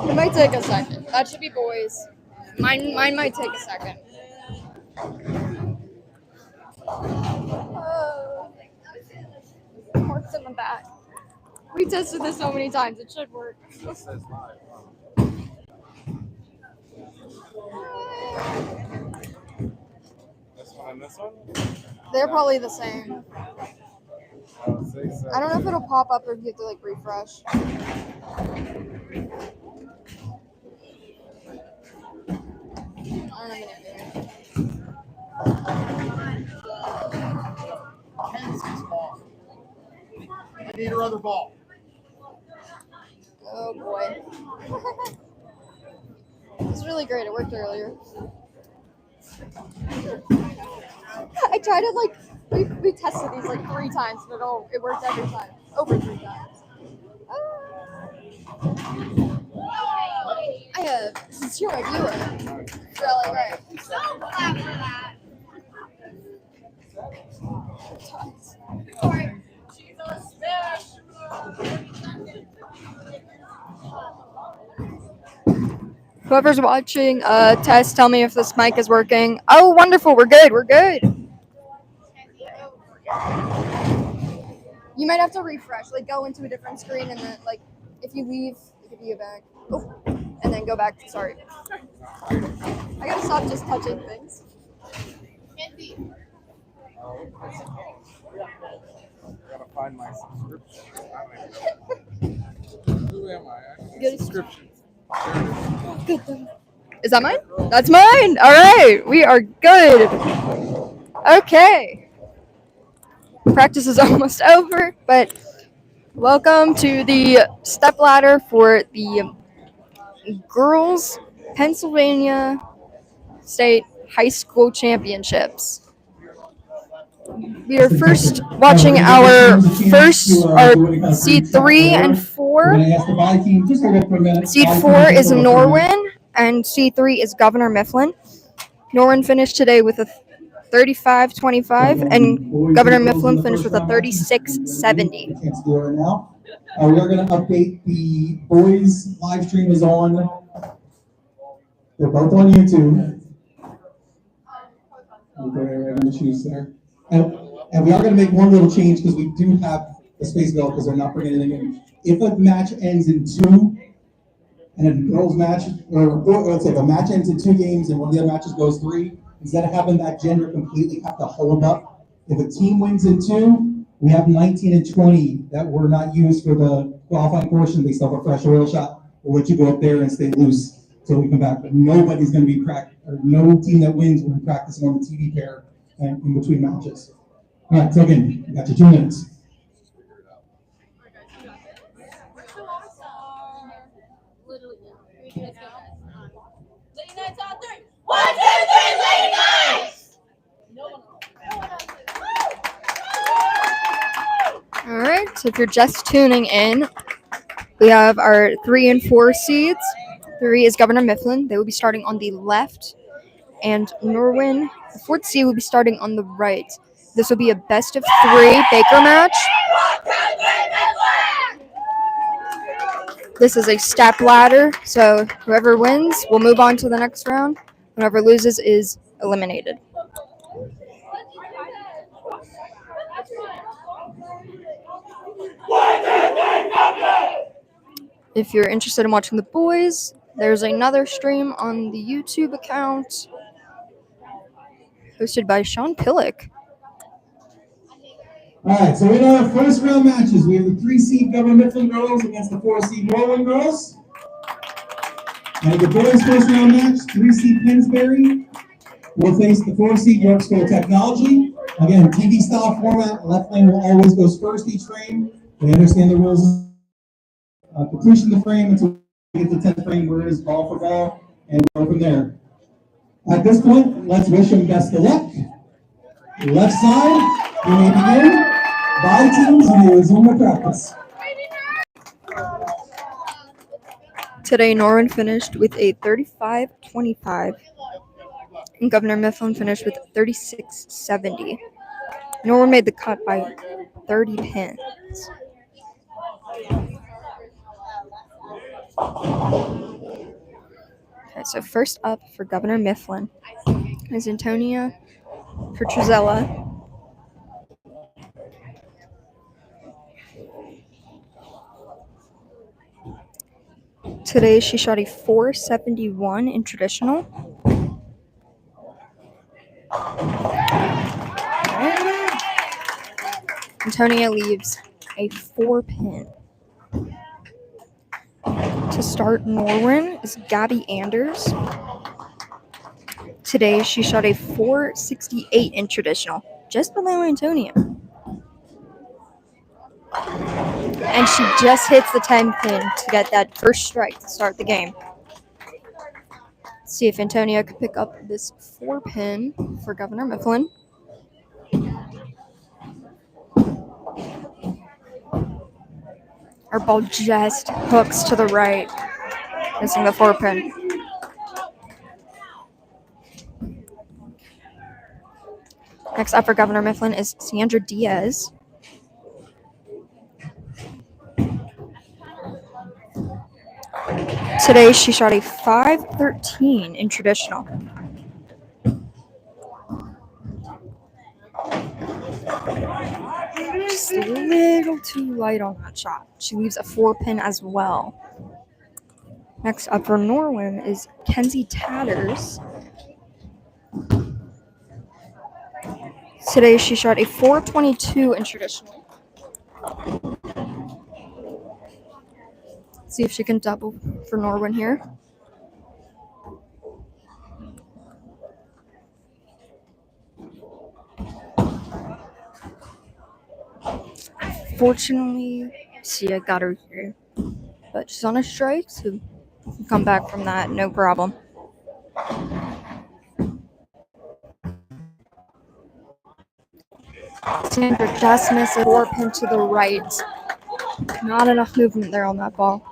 It might take a second. That should be boys. Mine might take a second. What's in the back? We tested this so many times. It should work. This one and this one? They're probably the same. I don't know if it'll pop up or if you have to like refresh. I need another ball. Oh boy. It's really great. It worked earlier. I tried it like we tested these like 3 times, but it worked every time. Over 3 times. Since you're a viewer, really right. I'm so glad for that. Whoever's watching, test, tell me if this mic is working. Oh, wonderful. We're good. We're good. You might have to refresh, like go into a different screen and then, like, if you leave, it could be back. Oh, and then go back. Sorry. I gotta stop just touching things. I gotta find my subscription. Who am I? Good. Subscriptions. Is that mine? That's mine. All right. We are good. Okay. Practice is almost over, but welcome to the step ladder for the Girls Pennsylvania State High School Championships. We are first watching our seed 3 and 4. Seed 4 is Norwin, and seed 3 is Governor Mifflin. Norwin finished today with a 35-25, and Governor Mifflin finished with a 36-70. We are going to update the boys. Live stream is on. They're both on YouTube. Okay, we're going to choose there. And we are going to make one little change because we do have a space belt because they're not bringing anything in. If a match ends in 2, and a girls match, or let's say if a match ends in 2 games and one of the other matches goes 3, instead of having that gender completely have to hold up, if a team wins in 2, we have 19 and 20 that were not used for the qualifying portion. They still have a fresh oil shot. We'll let you go up there and stay loose until we come back. But nobody's going to be or no team that wins will be practicing on the TV pair in between matches. All right, so again, you got your 2 minutes. One, 2, 3, Lady Knights! All right, so if you're just tuning in, we have our 3 and 4 seeds. 3 is Governor Mifflin. They will be starting on the left. And Norwin, the 4th seed, will be starting on the right. This will be a best of 3 Baker match. This is a step ladder, so whoever wins will move on to the next round. Whoever loses is eliminated. If you're interested in watching the boys, there's another stream on the YouTube account hosted by Sean Pillock. All right, so in our first round matches, we have the 3-seed Governor Mifflin girls against the 4-seed Norwin girls. And the boys' first round match, 3-seed Pennsbury will face the 4-seed York School Technology. Again, TV style format. Left lane will always goes first each frame. They understand the rules. Completion of the frame until we get to the 10th frame where it is ball for ball, and go from there. At this point, let's wish them best of luck. Left side, we may begin. Bye teams, and we'll resume the practice. Today, Norwin finished with a 35-25, and Governor Mifflin finished with 36-70. Norwin made the cut by 30 pins. Okay, so first up for Governor Mifflin is Antonia Petruzella. Today she shot a 471 in traditional. Antonia leaves a 4-pin. To start Norwin is Gabby Anders. Today she shot a 468 in traditional, just below Antonia. And she just hits the 10-pin to get that first strike to start the game. Let's see if Antonia could pick up this 4-pin for Governor Mifflin. Our ball just hooks to the right, missing the 4-pin. Next up for Governor Mifflin is Sandra Diaz. Today she shot a 513 in traditional. Just a little too light on that shot. She leaves a 4-pin as well. Next up for Norwin is Kenzie Tatters. Today she shot a 422 in traditional. See if she can double for Norwin here. Fortunately, Sia got her here. But she's on a strike, so come back from that, no problem. Sandra just missed a 4-pin to the right. Not enough movement there on that ball.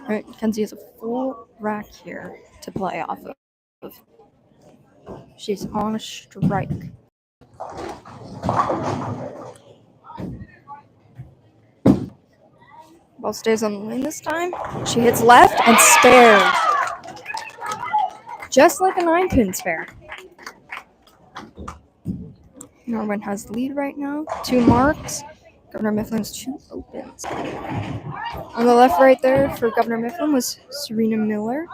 Alright, Kenzie has a full rack here to play off of. She's on a strike. Ball stays on the lane this time. She hits left and spares. Just like a 9-pin spare. Norwin has the lead right now. 2 marks. Governor Mifflin's 2 opens. On the left right there for Governor Mifflin was Serena Miller.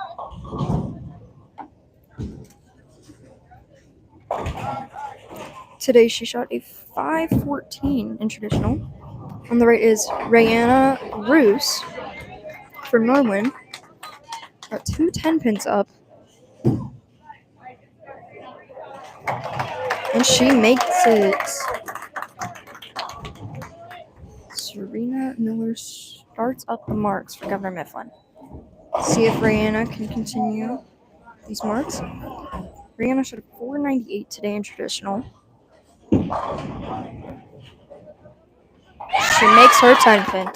Today she shot a 514 in traditional. On the right is Rayanna Roos for Norwin. Got 2 10-pins up. And she makes it. Serena Miller starts up the marks for Governor Mifflin. See if Rayanna can continue these marks. Rayanna shot a 498 today in traditional. She makes her 10-pin.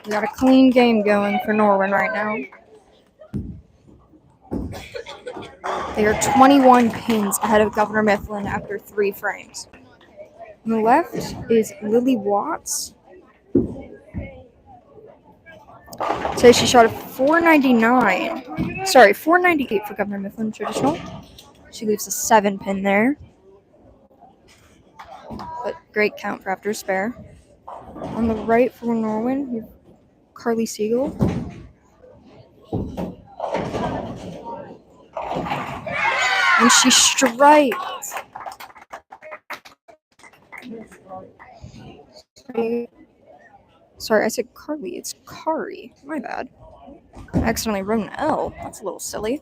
We got a clean game going for Norwin right now. They are 21 pins ahead of Governor Mifflin after 3 frames. On the left is Lily Watts. Today she shot a 498 for Governor Mifflin traditional. She leaves a 7-pin there. But great count for after a spare. On the right for Norwin, we have Carly Siegel. And she strikes. Sorry, I said Carly. It's Kari. My bad. I accidentally wrote an L. That's a little silly.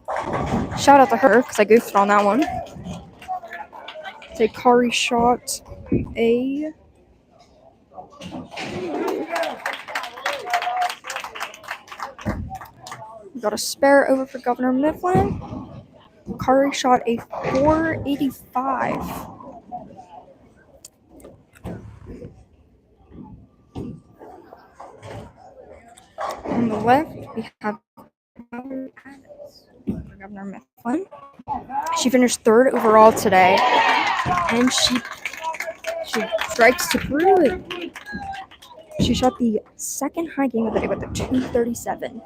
Shout out to her, because I goofed on that one. Say Kari shot a... We got a spare over for Governor Mifflin. Kari shot a 485. On the left, we have Governor Mifflin. She finished 3rd overall today, and she strikes to prove it. She shot the second high game of the day with a 237.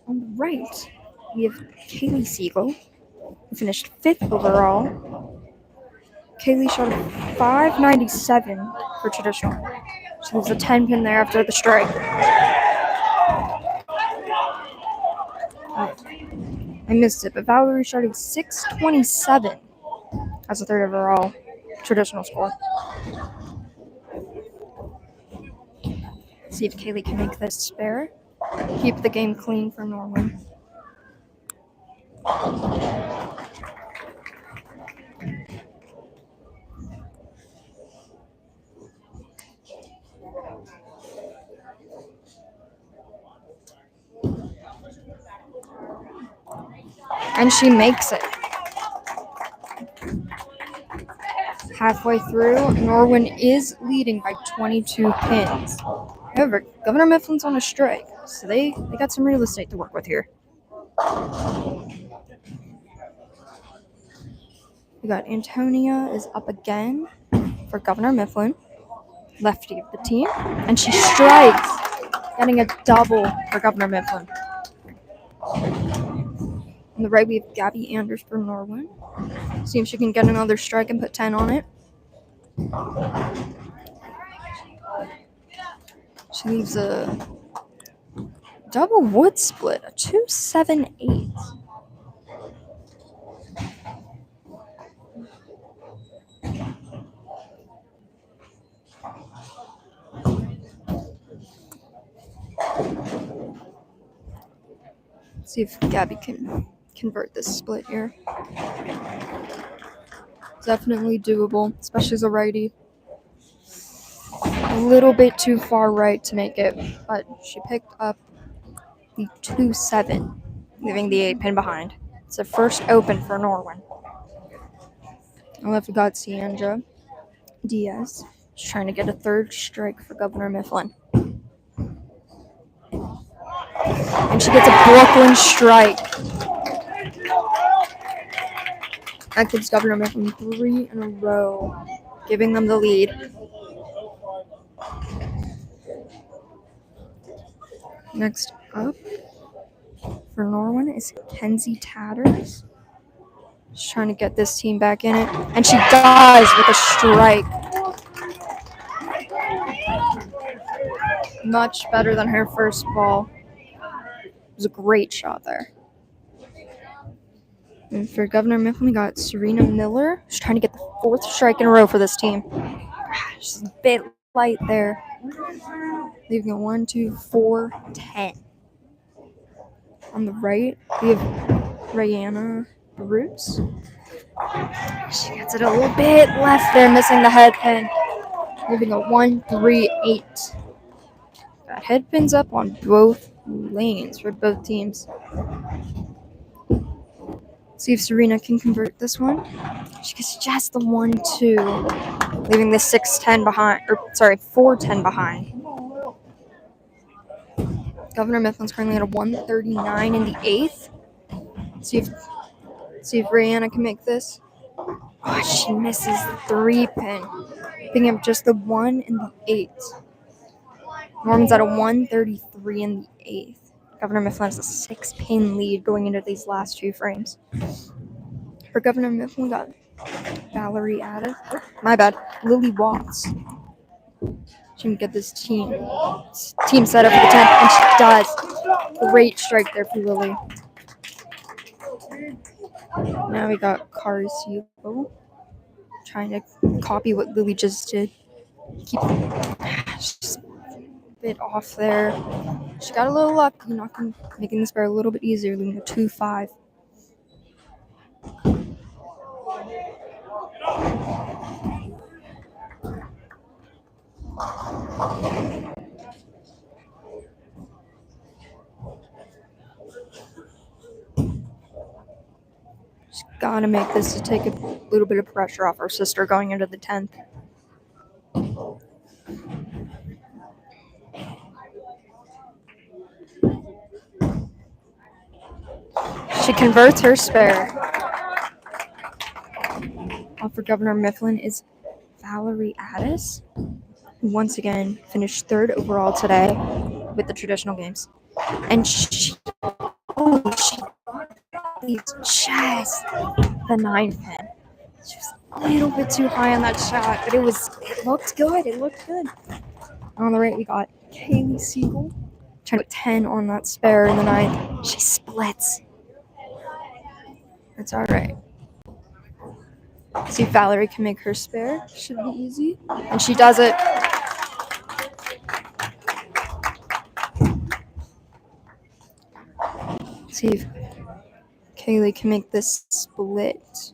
On the right, we have Kaylee Siegel, who finished 5th overall. Kaylee shot a 597 for traditional. She leaves a 10 pin there after the strike. I missed it, but Valerie shot a 627 as a 3rd overall traditional score. See if Kaylee can make this spare. Keep the game clean for Norwin. And she makes it. Halfway through, Norwin is leading by 22 pins. However, Governor Mifflin's on a strike, so they got some real estate to work with here. We got Antonia is up again for Governor Mifflin, lefty of the team, and she strikes, getting a double for Governor Mifflin. On the right, we have Gabby Anders for Norwin. See if she can get another strike and put 10 on it. She leaves a double wood split, a 278. Let's see if Gabby can convert this split here. Definitely doable, especially as a righty. A little bit too far right to make it, but she picked up the 2-7, leaving the 8 pin behind. It's the first open for Norwin. On left, we got Ciandra Diaz. She's trying to get a 3rd strike for Governor Mifflin. And she gets a Brooklyn strike. That gives Governor Mifflin 3 in a row, giving them the lead. Next up for Norwin is Kenzie Tatters. She's trying to get this team back in it, and she does with a strike. Much better than her first ball. It was a great shot there. And for Governor Mifflin, we got Serena Miller. She's trying to get the 4th strike in a row for this team. She's a bit light there. Leaving a 1, 2, 4, 10. On the right, we have Rihanna Bruce. She gets it a little bit left there, missing the head pin. Leaving a 1, 3, 8. Got head pins up on both lanes for both teams. See if Serena can convert this one. She gets just the 1, 2, leaving the 6-10 behind, 4-10 behind. Governor Mifflin's currently at a 139 in the 8th. See if Rihanna can make this. Oh, she misses the 3 pin, picking up just the 1 in the 8th. Norman's at a 133 in the 8th. Governor Mifflin has a 6 pin lead going into these last 2 frames. For Governor Mifflin, we got Valerie Addis. Lily Watts. She can get this team set up for the 10th, and she does. Great strike there for Lily. Now we got Kari Siegel trying to copy what Lily just did. She's a bit off there. She got a little lucky, making this bar a little bit easier, leaving a 2-5. She's gotta make this to take a little bit of pressure off her sister going into the 10th. She converts her spare. Off for Governor Mifflin is Valerie Addis. who once again finished 3rd overall today with the traditional games. And she leaves just the 9 pin. She was a little bit too high on that shot, but it looked good. It looked good. On the right, we got Kaylee Siegel trying to put 10 on that spare in the 9th. She splits. It's all right. See if Valerie can make her spare. Should be easy. And she does it. See if Kaylee can make this split.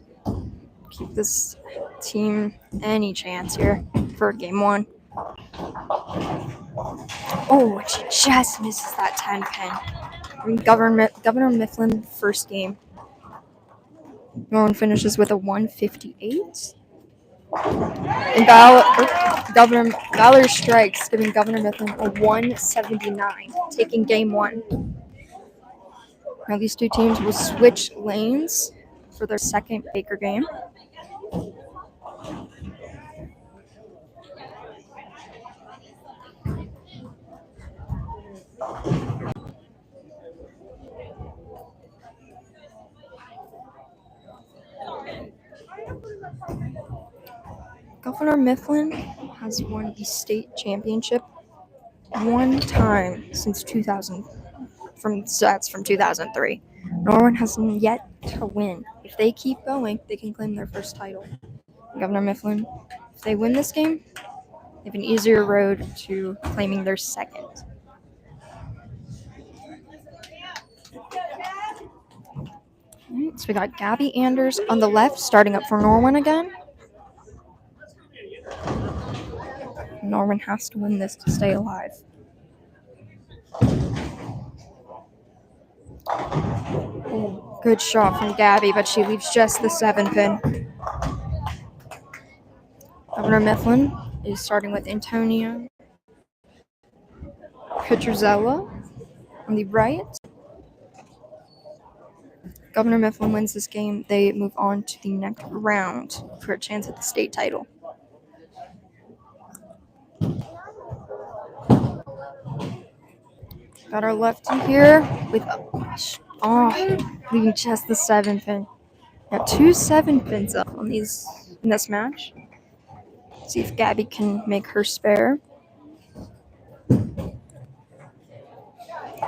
Keep this team any chance here for game 1. Oh, she just misses that 10 pin. Governor Mifflin first game. Norwin finishes with a 158. And Valerie strikes, giving Governor Mifflin a 179, taking game 1. Now these two teams will switch lanes for their second Baker game. Governor Mifflin has won the state championship 1 time since 2000. That's from 2003. Norwin hasn't yet to win. If they keep going, they can claim their first title. Governor Mifflin, if they win this game, they have an easier road to claiming their second. Alright, so we got Gabby Anders on the left, starting up for Norwin again. Norwin has to win this to stay alive. Oh, good shot from Gabby, but she leaves just the 7 pin. Governor Mifflin is starting with Antonia Petruzella on the right. Governor Mifflin wins this game. They move on to the next round for a chance at the state title. Got our lefty here with leaving just the 7 pin. Got 2 7 pins up on in this match. See if Gabby can make her spare.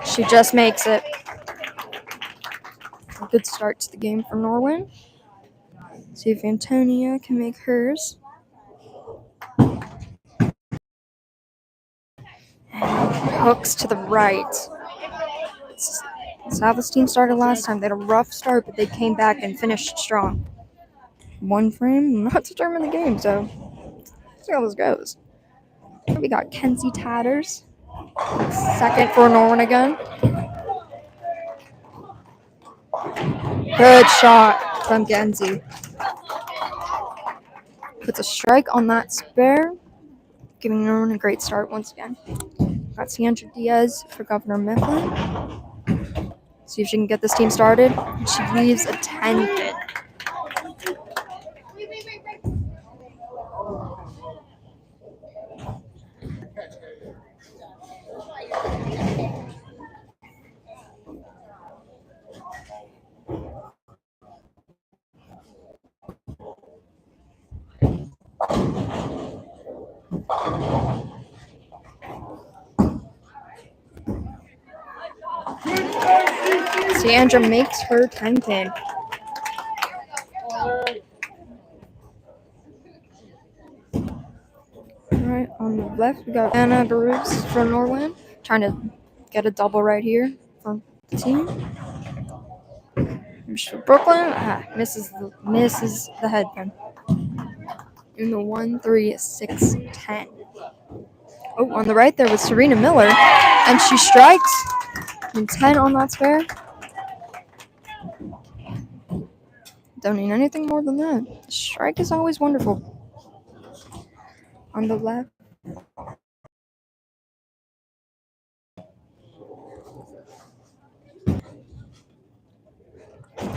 She just makes it. A good start to the game for Norwin. See if Antonia can make hers. And hooks to the right. That's how this team started last time. They had a rough start, but they came back and finished strong. 1 frame, not to determine the game, so see how this goes. Here we got Kenzie Tatters. Second for Norwin again. Good shot from Kenzie. Puts a strike on that spare, giving Norwin a great start once again. Got Sandra Diaz for Governor Mifflin. See if she can get this team started. She leaves a 10 pin. Sandra makes her 10 pin. Alright, on the left, we got Anna Barus from Norwin, trying to get a double right here from the team. For Brooklyn, misses the head pin. In the 1-3-6-10. Oh, on the right there was Serena Miller, and she strikes. And 10 on that spare. Don't need anything more than that. The strike is always wonderful. On the left.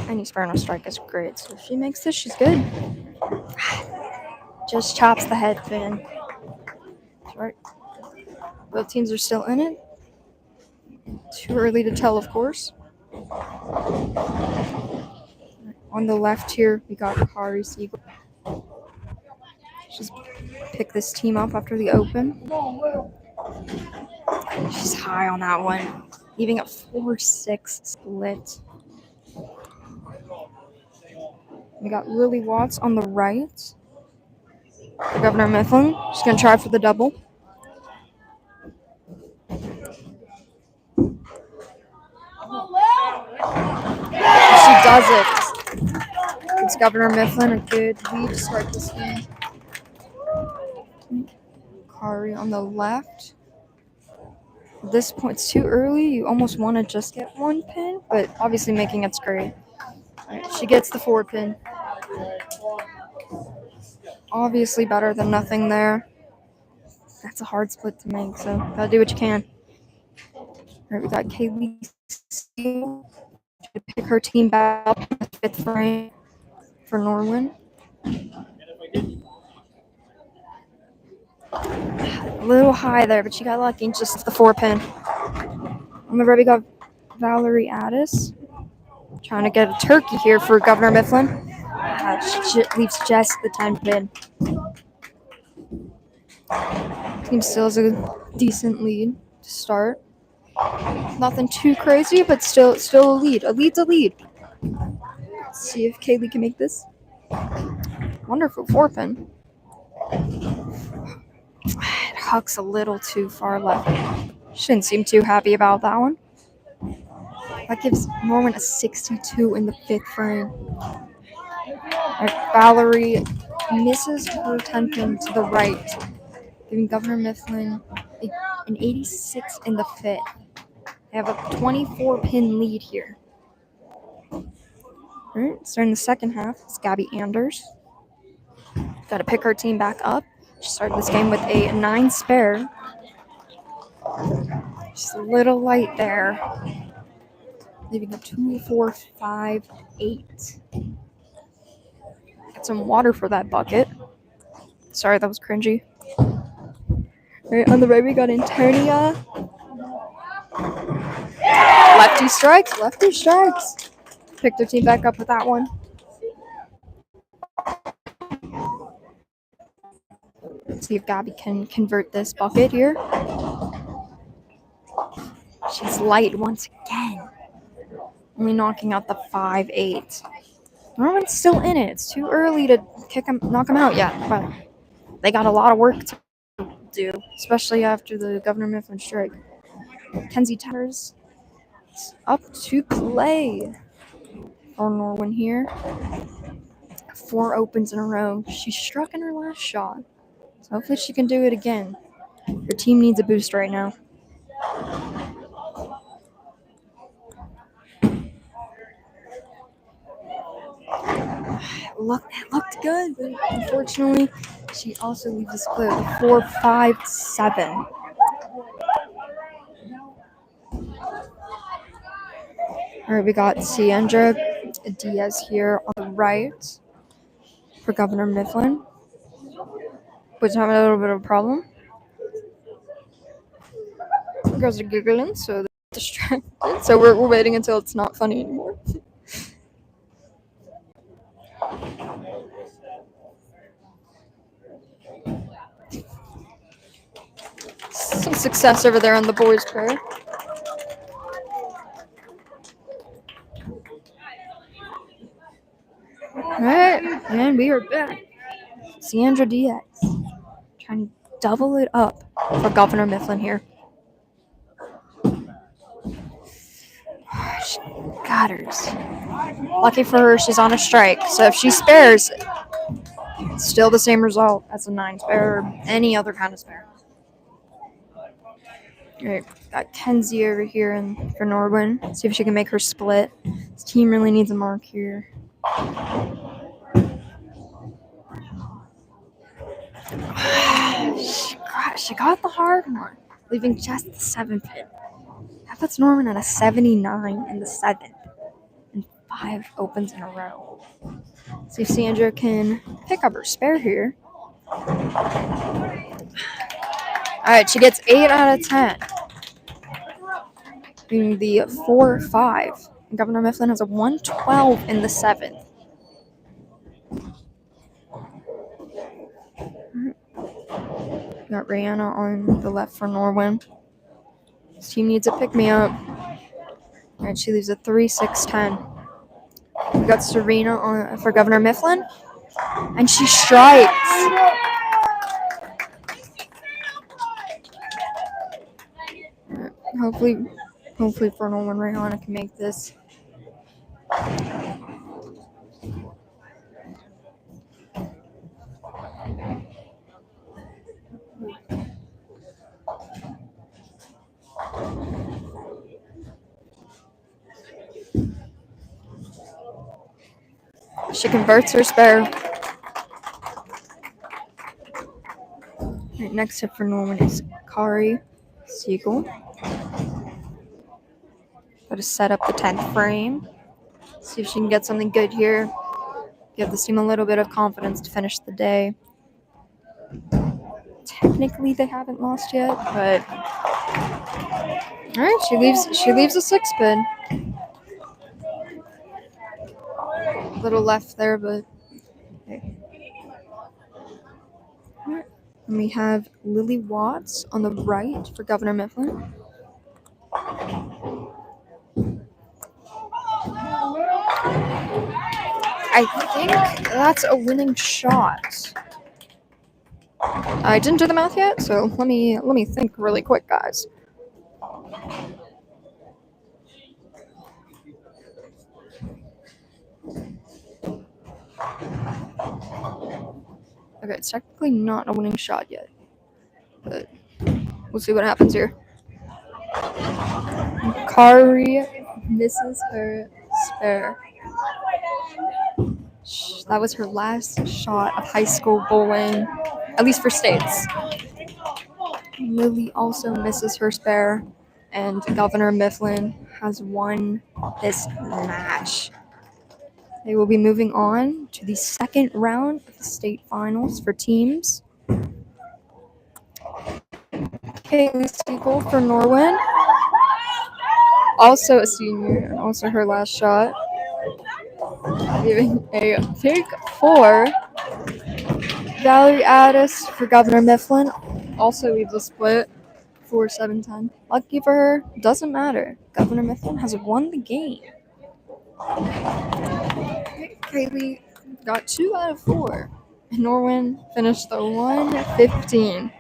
Any spare on a strike is great. So if she makes this, she's good. Just chops the head pin. Right. Both teams are still in it. Too early to tell, of course. On the left here, we got Kari Siegel. Just pick this team up after the open. She's high on that one, leaving a 4-6 split. We got Lily Watts on the right. For Governor Mifflin. She's going to try for the double. She does it. It's Governor Mifflin, a good lead to start this game. Kari on the left. At this point, it's too early. You almost want to just get one pin, but obviously making it's great. Right, she gets the 4 pin. Obviously better than nothing there. That's a hard split to make, so gotta do what you can. Alright, we got Kaylee Steele to pick her team back up in the 5th frame for Norwin. A little high there, but she got lucky and just the 4 pin. On the right, we got Valerie Addis trying to get a turkey here for Governor Mifflin. She leaves just the 10 pin. Team still has a decent lead to start. Nothing too crazy, but still a lead. A lead's a lead. Let's see if Kaylee can make this. Wonderful 4 pin. It hucks a little too far left. She didn't seem too happy about that one. That gives Norwin a 62 in the 5th frame. Valerie misses her 10 pin to the right, giving Governor Mifflin an 86 in the 5th. They have a 24 pin lead here. Alright, starting the second half, it's Gabby Anders. Got to pick her team back up. She started this game with a 9 spare. Just a little light there. Leaving a 2, 4, 5, 8. Get some water for that bucket. Sorry, that was cringy. Right, on the right, we got Antonia. Lefty strikes, lefty strikes. Picked her team back up with that one. Let's see if Gabby can convert this bucket here. She's light once again. Only knocking out the 5-8. Norwin's still in it. It's too early to knock him out yet, but they got a lot of work to do, especially after the Governor Mifflin strike. Kenzie Towers up to play for Norwin here. 4 opens in a row. She struck in her last shot, so hopefully she can do it again. Her team needs a boost right now. It looked good, but unfortunately, she also leaves the split with 4-5-7. All right, we got Ciandra Diaz here on the right for Governor Mifflin, but having a little bit of a problem. The girls are giggling, so they're distracted. So we're waiting until it's not funny anymore. Some success over there on the boys' prayer. Alright, and we are back. Ciandra Diaz trying to double it up for Governor Mifflin here. She got hers. Lucky for her, she's on a strike. So if she spares, it's still the same result as a 9 spare or any other kind of spare. Alright, got Kenzie over here for Norwin. See if she can make her split. This team really needs a mark here. She got the hard one, leaving just the 7 pin. That puts Norwin at a 79 in the 7th, and 5 opens in a row. See if Sandra can pick up her spare here. Alright, she gets 8 out of 10. Being the 4-5. Governor Mifflin has a 112 in the 7th. Got Rihanna on the left for Norwin. This team needs a pick-me-up. Alright, she leaves a 3-6-10. We got Serena on for Governor Mifflin. And she strikes. Hopefully for Norwin, Rihanna can make this. She converts her spare. Right, next hit for Norwin is Kari Siegel. Got to set up the 10th frame. See if she can get something good here. Give this team a little bit of confidence to finish the day. Technically, they haven't lost yet, but all right, she leaves a 6-pin. A little left there, but okay. All right. And we have Lily Watts on the right for Governor Mifflin. I think that's a winning shot. I didn't do the math yet, so let me think really quick, guys. Okay, it's technically not a winning shot yet, but we'll see what happens here. Kari misses her spare. That was her last shot of high school bowling, at least for states. Lily also misses her spare, and Governor Mifflin has won this match. They will be moving on to the second round of the state finals for teams. Kaylee Siegel for Norwin, also a senior, also her last shot. Giving a pick 4. Valerie Addis for Governor Mifflin also leaves a split 4-7-10. Lucky for her, doesn't matter. Governor Mifflin has won the game. Kaylee got 2 out of 4. And Norwin finished the 115.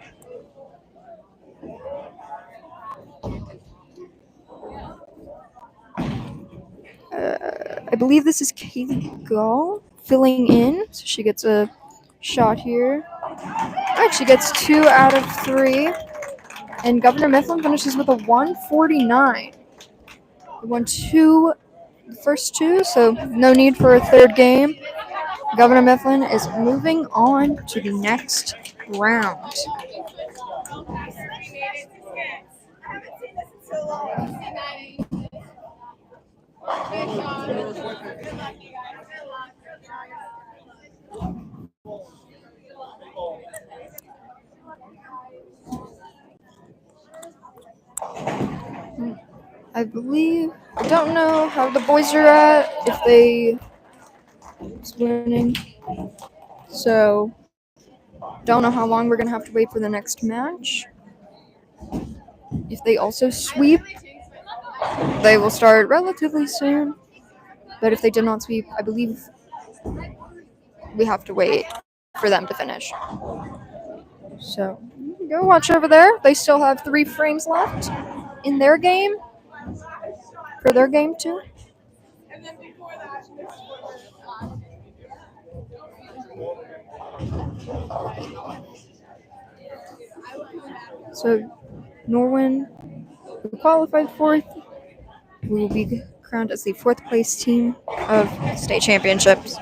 I believe this is Kaylee Gall filling in, so she gets a shot here. Alright, she gets 2 out of 3. And Governor Mifflin finishes with a 149. We won the first 2, so no need for a third game. Governor Mifflin is moving on to the next round. I don't know how the boys are at, if they winning. So, don't know how long we're going to have to wait for the next match. If they also sweep, they will start relatively soon. But if they did not sweep, I believe we have to wait for them to finish. So, go watch over there. They still have 3 frames left in their game. For their game, too. So, Norwin, who qualified 4th, will be crowned as the 4th place team of state championships.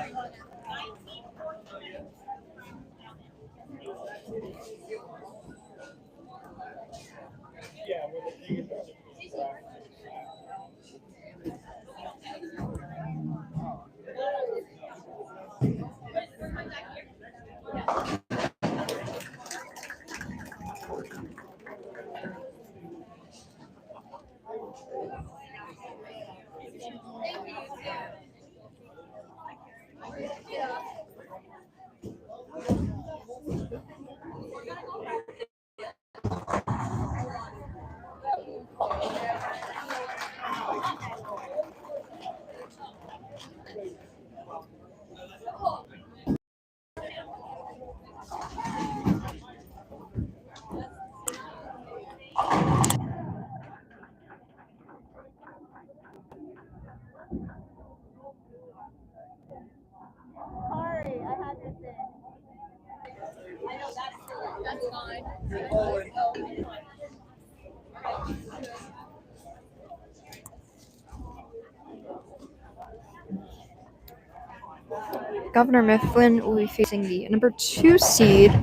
Governor Mifflin will be facing the number 2 seed,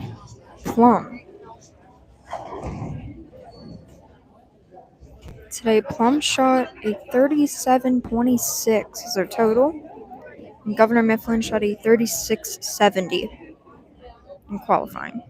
Plum. Today, Plum shot a 37.26 as their total, and Governor Mifflin shot a 36.70 in qualifying.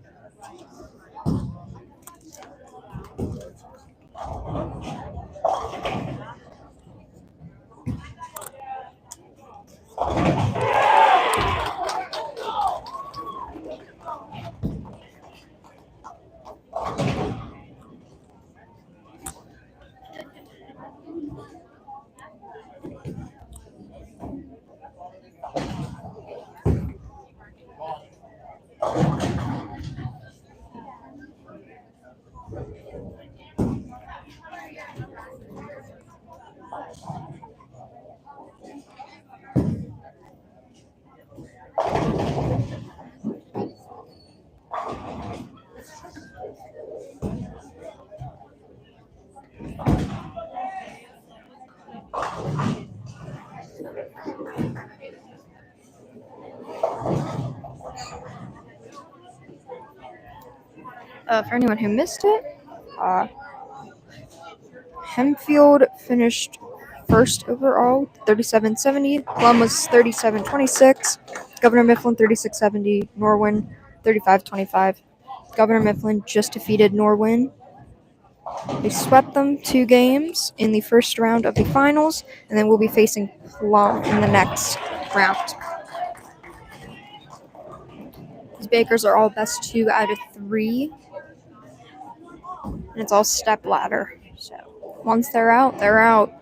For anyone who missed it, Hempfield finished first overall, 37.70. Plum was 37.26. Governor Mifflin 36.70. Norwin 35.25. Governor Mifflin just defeated Norwin. They swept them 2 games in the first round of the finals, and then we'll be facing Plum in the next round. These Bakers are all best 2 out of 3, and it's all step ladder. So once they're out, they're out.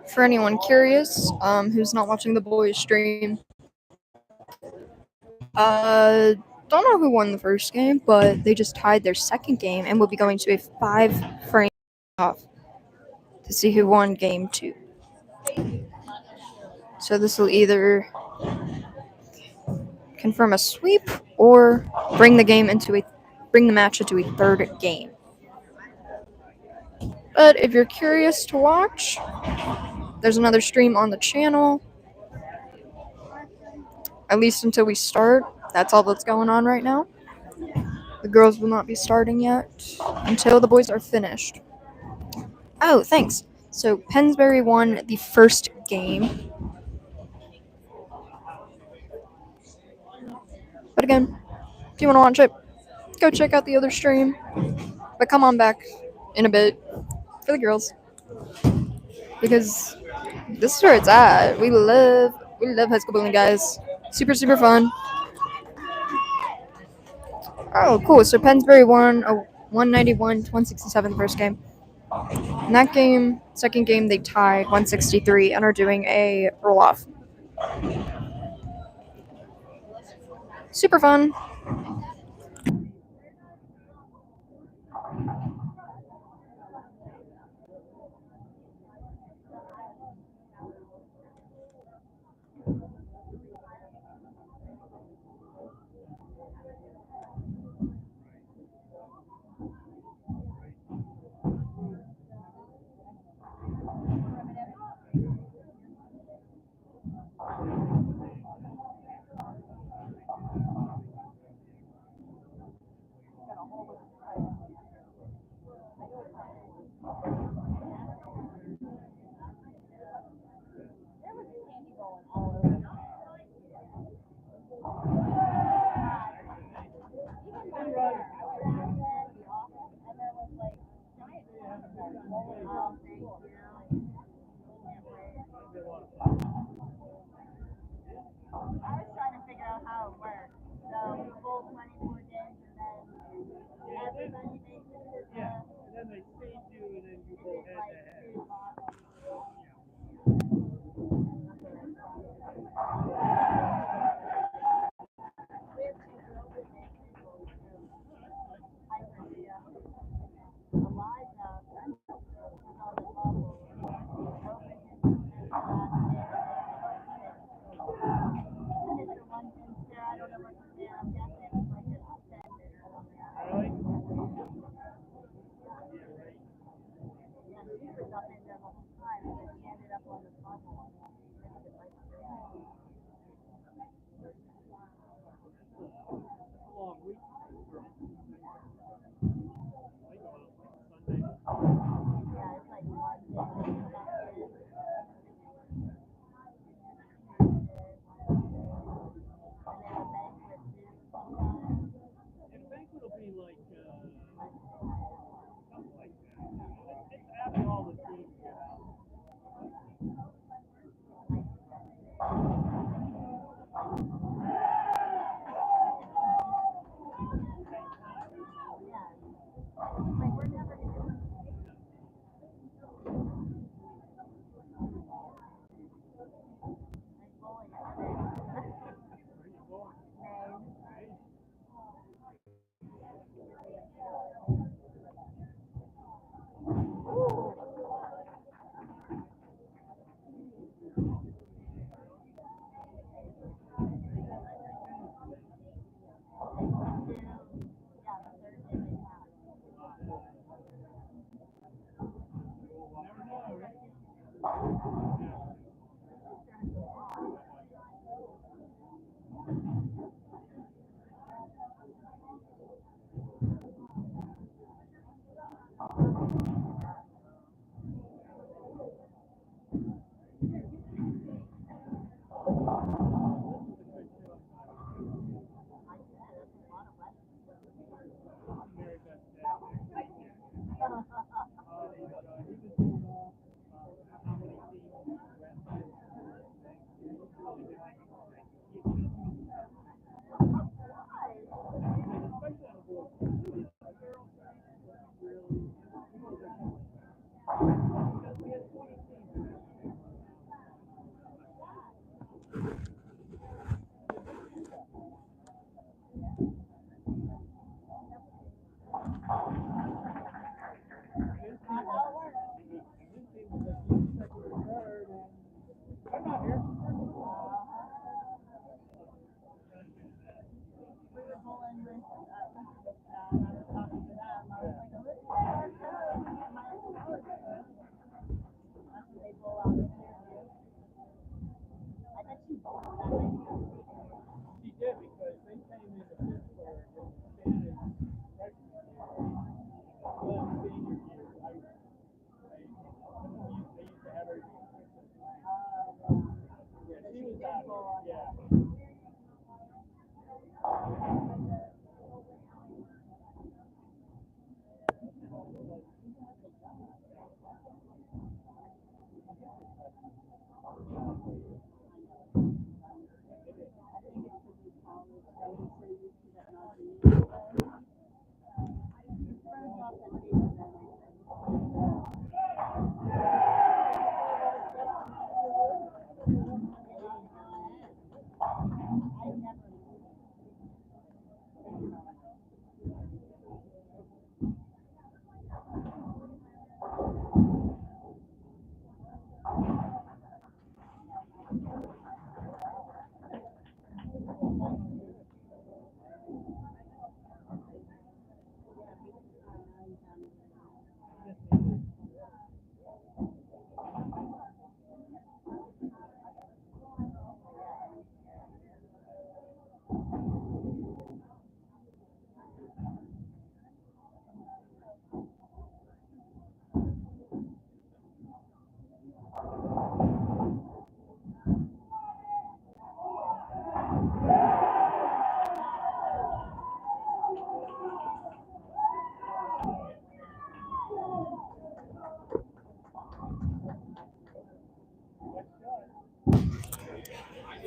For anyone curious, who's not watching the boys stream, don't know who won the first game, but they just tied their second game and will be going to a 5-frame off to see who won game 2. So this will either confirm a sweep or bring the match into a third game. But if you're curious to watch, there's another stream on the channel. At least until we start. That's all that's going on right now. The girls will not be starting yet until the boys are finished. Oh, thanks. So Pensbury won the first game. But again, if you want to watch it, go check out the other stream. But come on back in a bit for the girls. Because this is where it's at. We love high school bowling, guys. Super, super fun. Oh, cool. So Pennsbury won a 191 to 167 the first game. In that game, second game, they tied 163 and are doing a roll off. Super fun.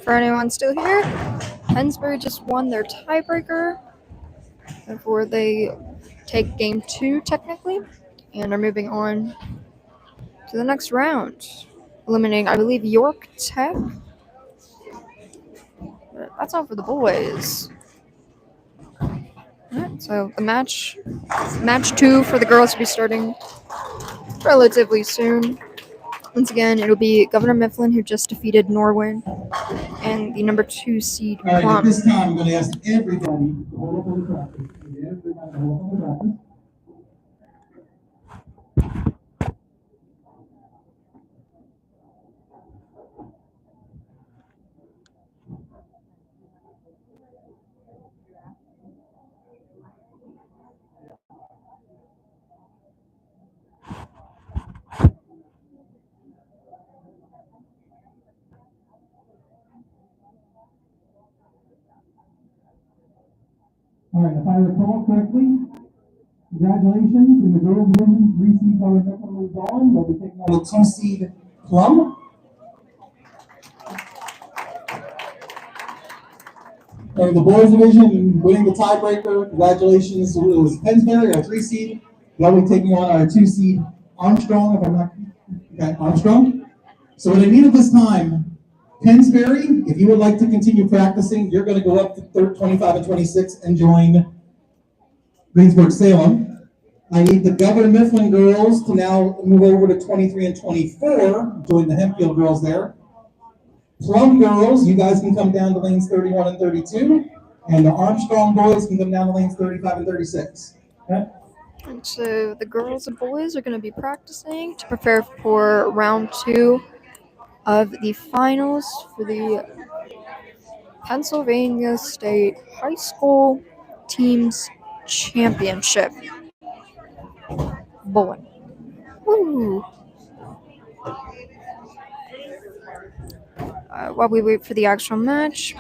For anyone still here, Hensbury just won their tiebreaker. Therefore, they take game 2 technically and are moving on to the next round, eliminating, I believe, York Tech. But that's all for the boys. Alright, so the match 2 for the girls will be starting relatively soon. Once again, it'll be Governor Mifflin, who just defeated Norwin, and the number 2 seed All right, at Plum. this time, I'm going to ask everybody to hold up on the practice. Everybody to hold up on the practice. All right, if I recall correctly, congratulations. In the girls' division, 3 seed Norwin Mifflin moved on. They'll be taking on the 2 seed Plum. And the boys' division, winning the tiebreaker, congratulations. It was Hensbury, our 3 seed. They'll be taking on our 2 seed Armstrong, if I'm not okay, Armstrong. So what I need at this time, Hensbury, if you would like to continue practicing, you're going to go up to 25 and 26 and join Greensburg-Salem. I need the Governor Mifflin girls to now move over to 23 and 24, join the Hempfield girls there. Plum girls, you guys can come down to lanes 31 and 32, and the Armstrong boys can come down to lanes 35 and 36. Okay? And so the girls and boys are going to be practicing to prepare for round 2 of the finals for the Pennsylvania State High School Teams Championship. Bowling. Woo! While we wait for the actual match,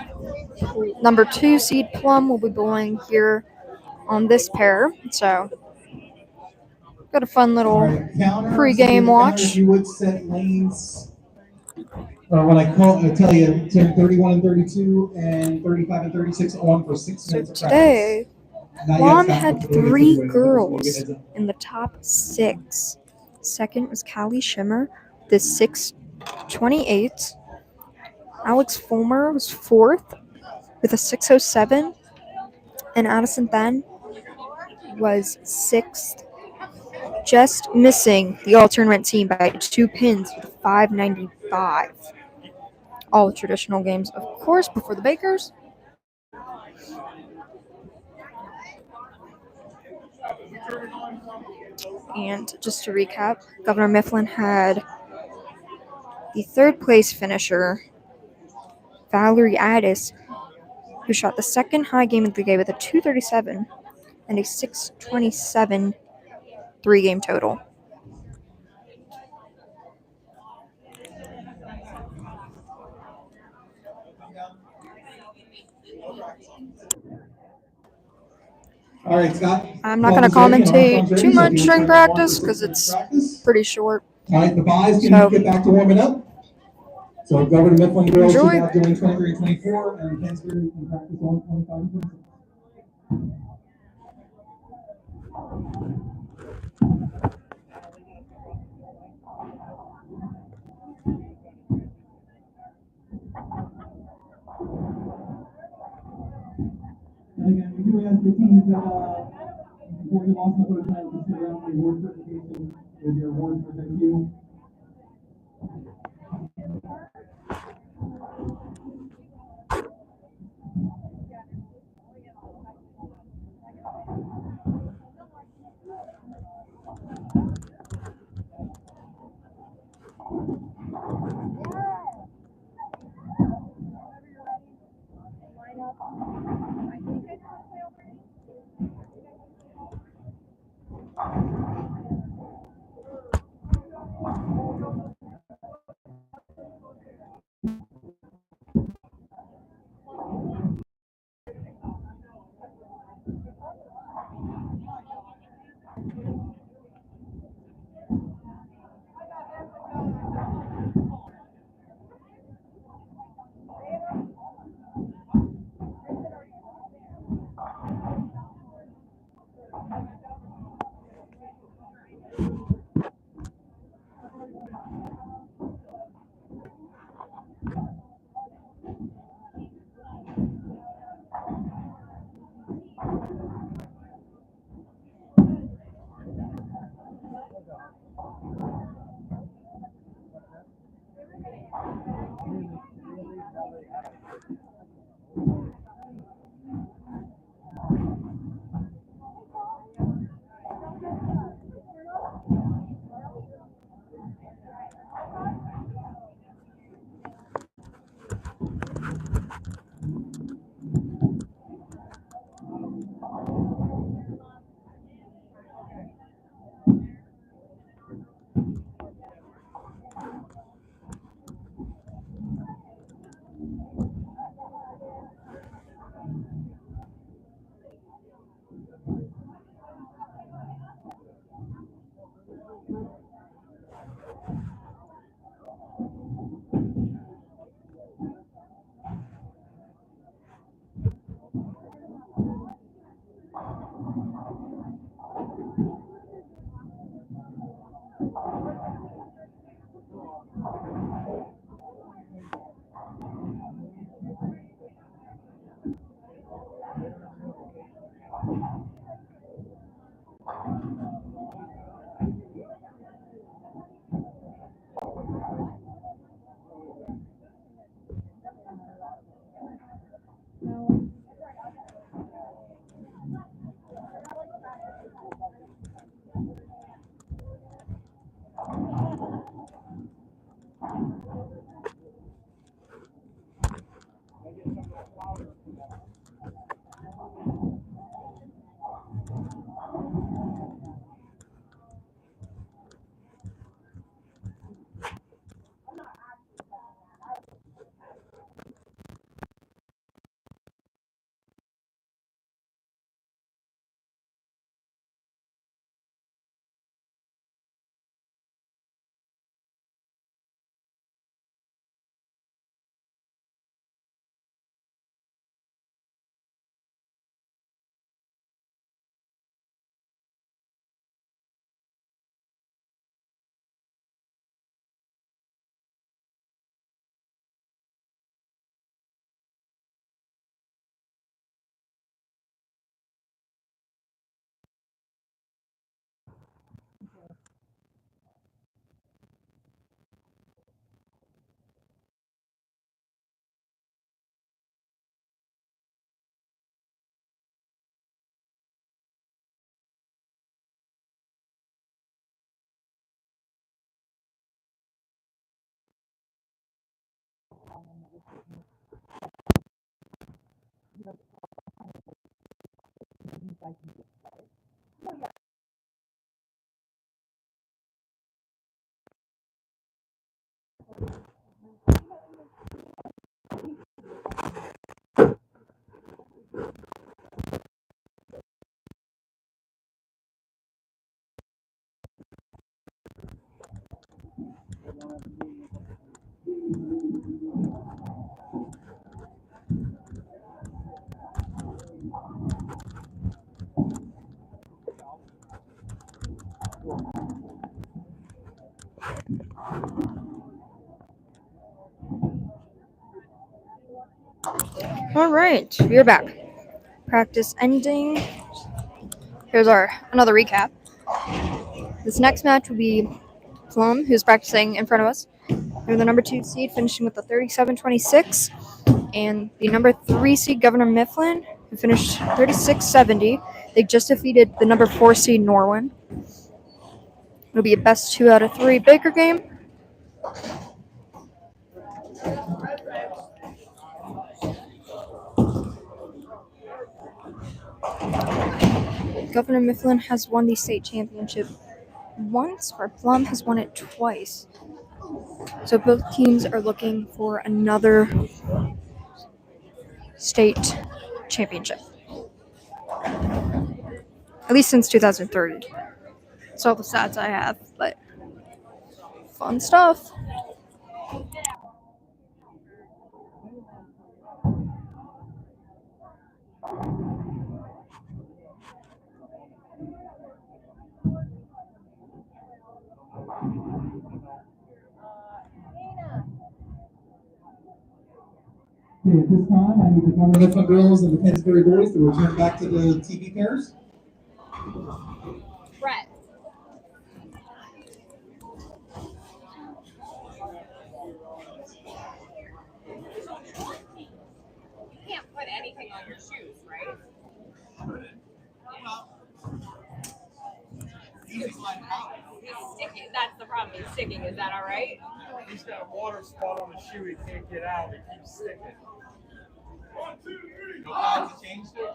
number 2 seed Plum will be bowling here on this pair. So, got a fun little pregame watch. If you would set lanes, or when I tell you, turn 31 and 32 and 35 and 36 on for 6 So minutes of today, practice. Plum had 3 girls in the top 6. Second was Callie Shimmer, the 6:28. Alex Fulmer was 4th with a 6:07, and Addison Then was 6th, just missing the all-tournament team by 2 pins with a 595. All traditional games, of course, before the Bakers. And just to recap, Governor Mifflin had the 3rd place finisher, Valerie Addis, who shot the second high game of the day with a 237 and a 627 3-game total. All right, Scott. I'm not going to commentate too much during practice because it's pretty short. All right, the boys can So- get back to warming up. So Governor Mifflin girls Enjoy. should now join 23 and 24, and Pensbury can practice on 25 and 26. And again, we do ask the teams that before you launch the first time, consider out the award certification with your award for thank you. All right, we're back. Practice ending. Here's another recap. This next match will be Plum, who's practicing in front of us. They're the number 2 seed, finishing with the 37-26, and the number 3 seed Governor Mifflin, who finished 36-70. They just defeated the number 4 seed Norwin. It'll be a best 2 out of 3 Baker game. Governor Mifflin has won the state championship once, where Plum has won it twice. So both teams are looking for another state championship. At least since 2003. That's all the stats I have, but fun stuff. Okay, at this time, I need the Plum Mifflin girls and the Pennsbury boys to return back to the TV pairs. Brett. You can't put anything on your shoes, right? He's sticking. That's the problem. He's sticking. Is that all right? He's got a water spot on the shoe. He can't get out. It keeps sticking. 1, 2, 3. No time to change it.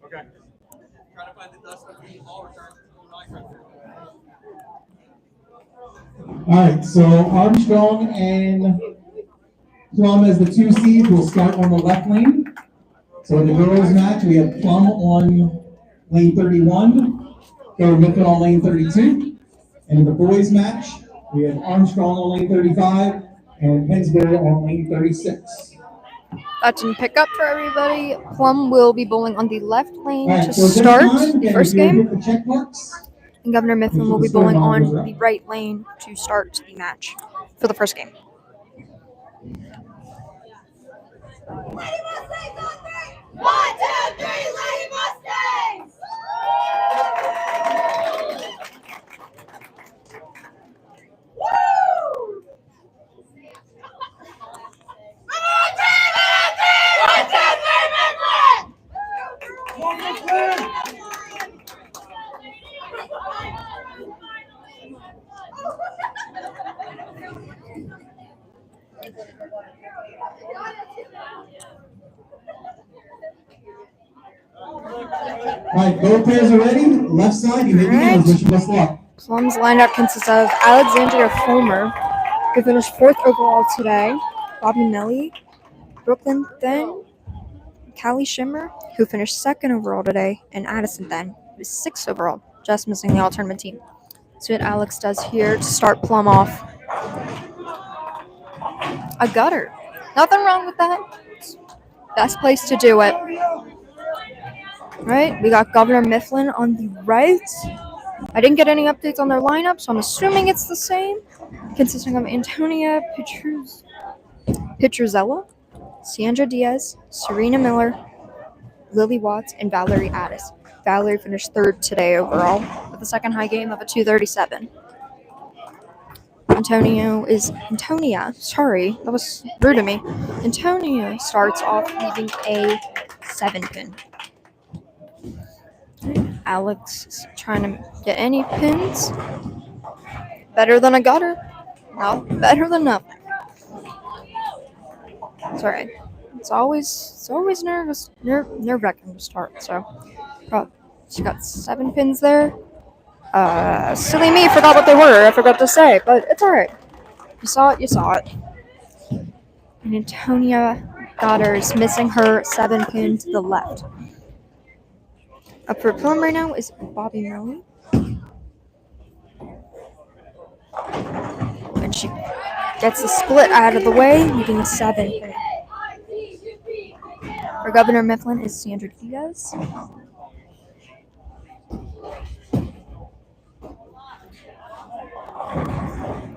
Okay. Try to find the dust between all returns. All right, so Armstrong and Plum as the 2 seeds will start on the left lane. So in the girls match, we have Plum on lane 31, Governor Mifflin on lane 32. And in the boys match, we have Armstrong on lane 35 and Pennsbury on lane 36. That didn't pick up for everybody. Plum will be bowling on the left lane All right, to so this start time, the again, first if you game, hit the check marks, and Governor Mifflin will be bowling on the right lane to start the match for the first game. Lady Mustangs on 3. 1, 2, 3. Lady Mustangs. Woo! all right, both pairs are ready. Left side, you make the numbers. Wish you best luck. Plum's lineup consists of Alexandria Fulmer, who finished 4th overall today, Bobby Melly, Brooklyn Then, Callie Shimmer, who finished 2nd overall today, and Addison Then, who was 6th overall, just missing the all-tournament team. So what Alex does here to start Plum off. A gutter. Nothing wrong with that. Best place to do it. Right, we got Governor Mifflin on the right. I didn't get any updates on their lineup, so I'm assuming it's the same. Consisting of Antonia Petruzella, Sandra Diaz, Serena Miller, Lily Watts, and Valerie Addis. Valerie finished 3rd today overall with a second high game of a 237. Antonia, sorry, that was rude of me. Antonia starts off leaving a 7-pin. Alex is trying to get any pins. Better than a gutter. No, better than nothing. It's alright. It's always nerve-wracking to start. So, she got 7 pins there. Silly me, forgot what they were. I forgot to say, but it's alright. You saw it. And Antonia Goddard is missing her 7 pin to the left. Up for Plum right now is Bobby Melly. And she gets the split out of the way, leaving a 7 pin. For Governor Mifflin is Sandra Diaz.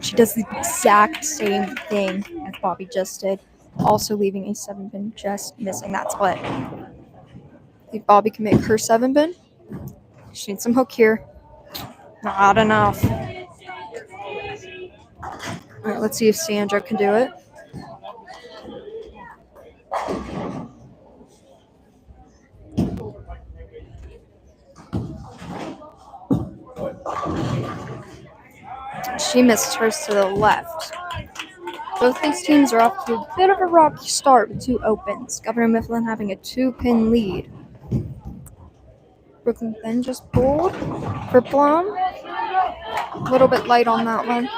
She does the exact same thing as Bobby just did, also leaving a 7-pin, just missing that split. I think Bobby can make her 7-pin. She needs some hook here. Not enough. All right, let's see if Sandra can do it. She missed hers to the left. Both these teams are off to a bit of a rocky start with 2 opens. Governor Mifflin having a 2-pin lead. Brooklyn then just pulled for Plum. A little bit light on that one,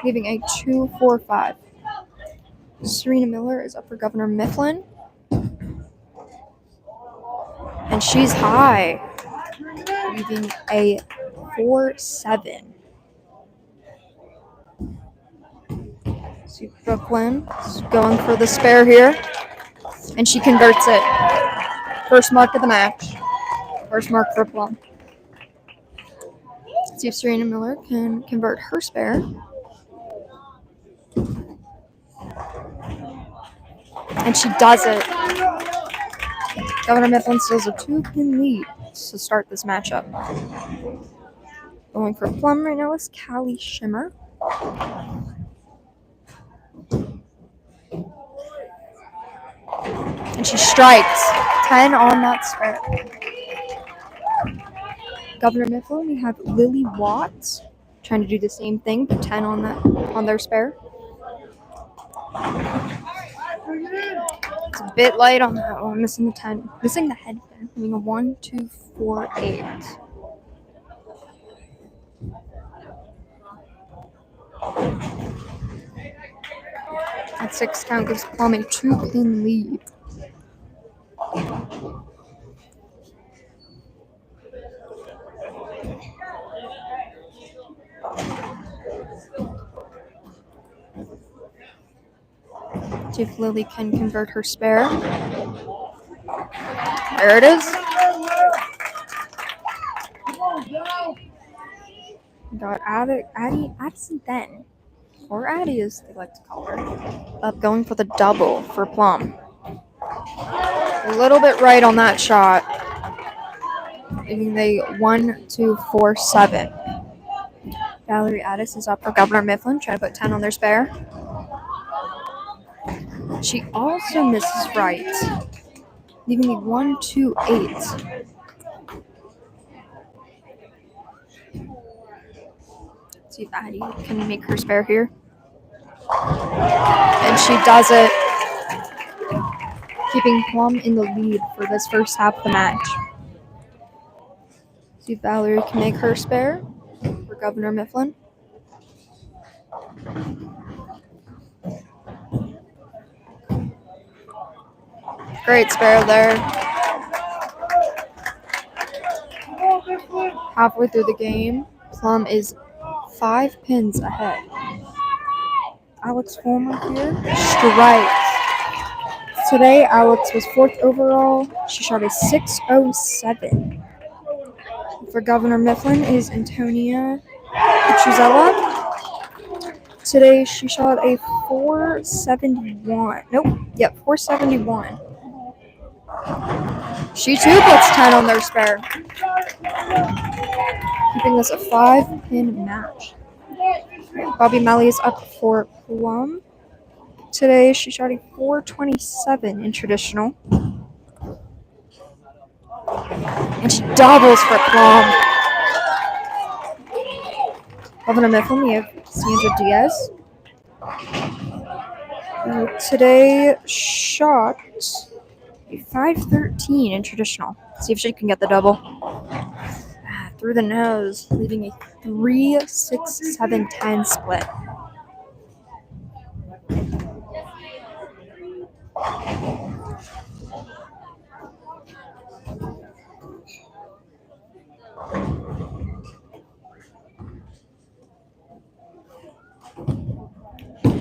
leaving a 2-4-5. Serena Miller is up for Governor Mifflin. And she's high, leaving a 4-7. See Brooklyn is going for the spare here. And she converts it. First mark of the match. First mark for Plum. Let's see if Serena Miller can convert her spare. And she does it. Governor Mifflin still has a 2-pin lead to start this matchup. Going for Plum right now is Callie Shimmer. And she strikes. 10 on that spare. Governor Mifflin, we have Lily Watts trying to do the same thing, but 10 on their spare. It's a bit light on that one, missing the 10, missing the headband, having a 1-2-4-8. At 6 count gives Plum a 2-pin lead. See if Lily can convert her spare. There it is. Got Addison then, or Addie as they like to call her, up going for the double for Plum. A little bit right on that shot. Making the 1-2-4-7. Valerie Addis is up for Governor Mifflin, trying to put 10 on their spare. She also misses right, leaving the 1-2-8. Let's see if Addie can make her spare here. And she does it, keeping Plum in the lead for this first half of the match. See if Valerie can make her spare for Governor Mifflin. Great spare there. Halfway through the game, Plum is 5 pins ahead. Alex Fulmer here strikes. Today, Alex was 4th overall. She shot a 6.07. For Governor Mifflin is Antonia Petruzella. Today, she shot a 4.71. Nope. Yep, 4.71. She too puts 10 on their spare, keeping this a 5-pin match. Bobby Melly is up for Plum. Today, she shot a 4.27 in traditional. And she doubles for Plum. Governor Mifflin, we have Sandra Diaz. Who today shot a 5.13 in traditional. See if she can get the double. Through the nose, leaving a 3-6-7-10 split.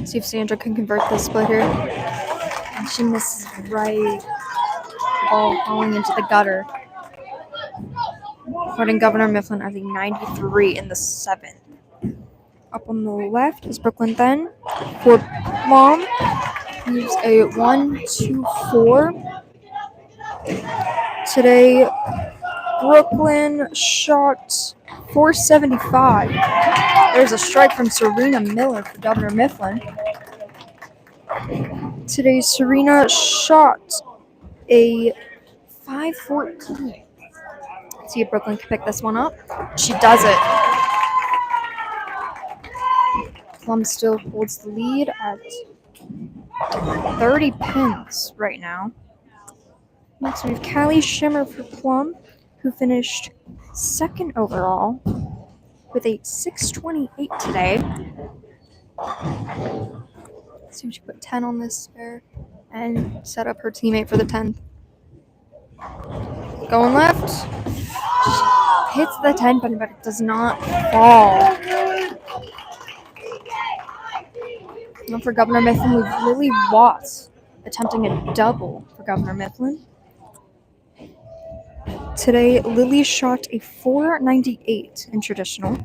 See if Sandra can convert this split here. And she misses right. Ball falling into the gutter. Putting Governor Mifflin as a 93 in the 7th. Up on the left is Brooklyn then. For Plum, leaves a 1-2-4. Today, Brooklyn shot 475. There's a strike from Serena Miller for Governor Mifflin. Today, Serena shot a 514. Let's see if Brooklyn can pick this one up. She does it. Plum still holds the lead at 30 pins right now. Next, we have Callie Shimmer for Plum, who finished second overall with a 628 today. Let's see if she put 10 on this spare and set up her teammate for the 10th. Going left. She hits the 10 button, but it does not fall. And for Governor Mifflin, we have Lily Watts attempting a double for Governor Mifflin. Today, Lily shot a 498 in traditional.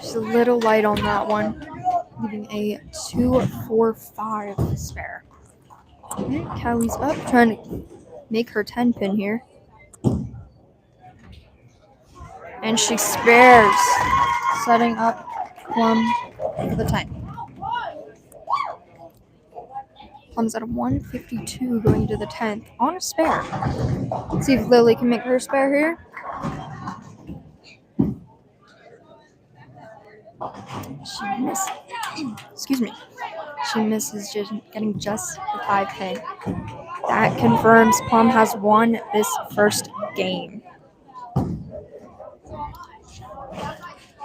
She's a little light on that one, leaving a 245 spare. Okay, Callie's up, trying to make her 10 pin here. And she spares, setting up Plum for the 10. Plum's at a 152 going to the 10th on a spare. Let's see if Lily can make her spare here. She misses. Excuse me. She misses, just getting just the 5 pin. That confirms Plum has won this first game.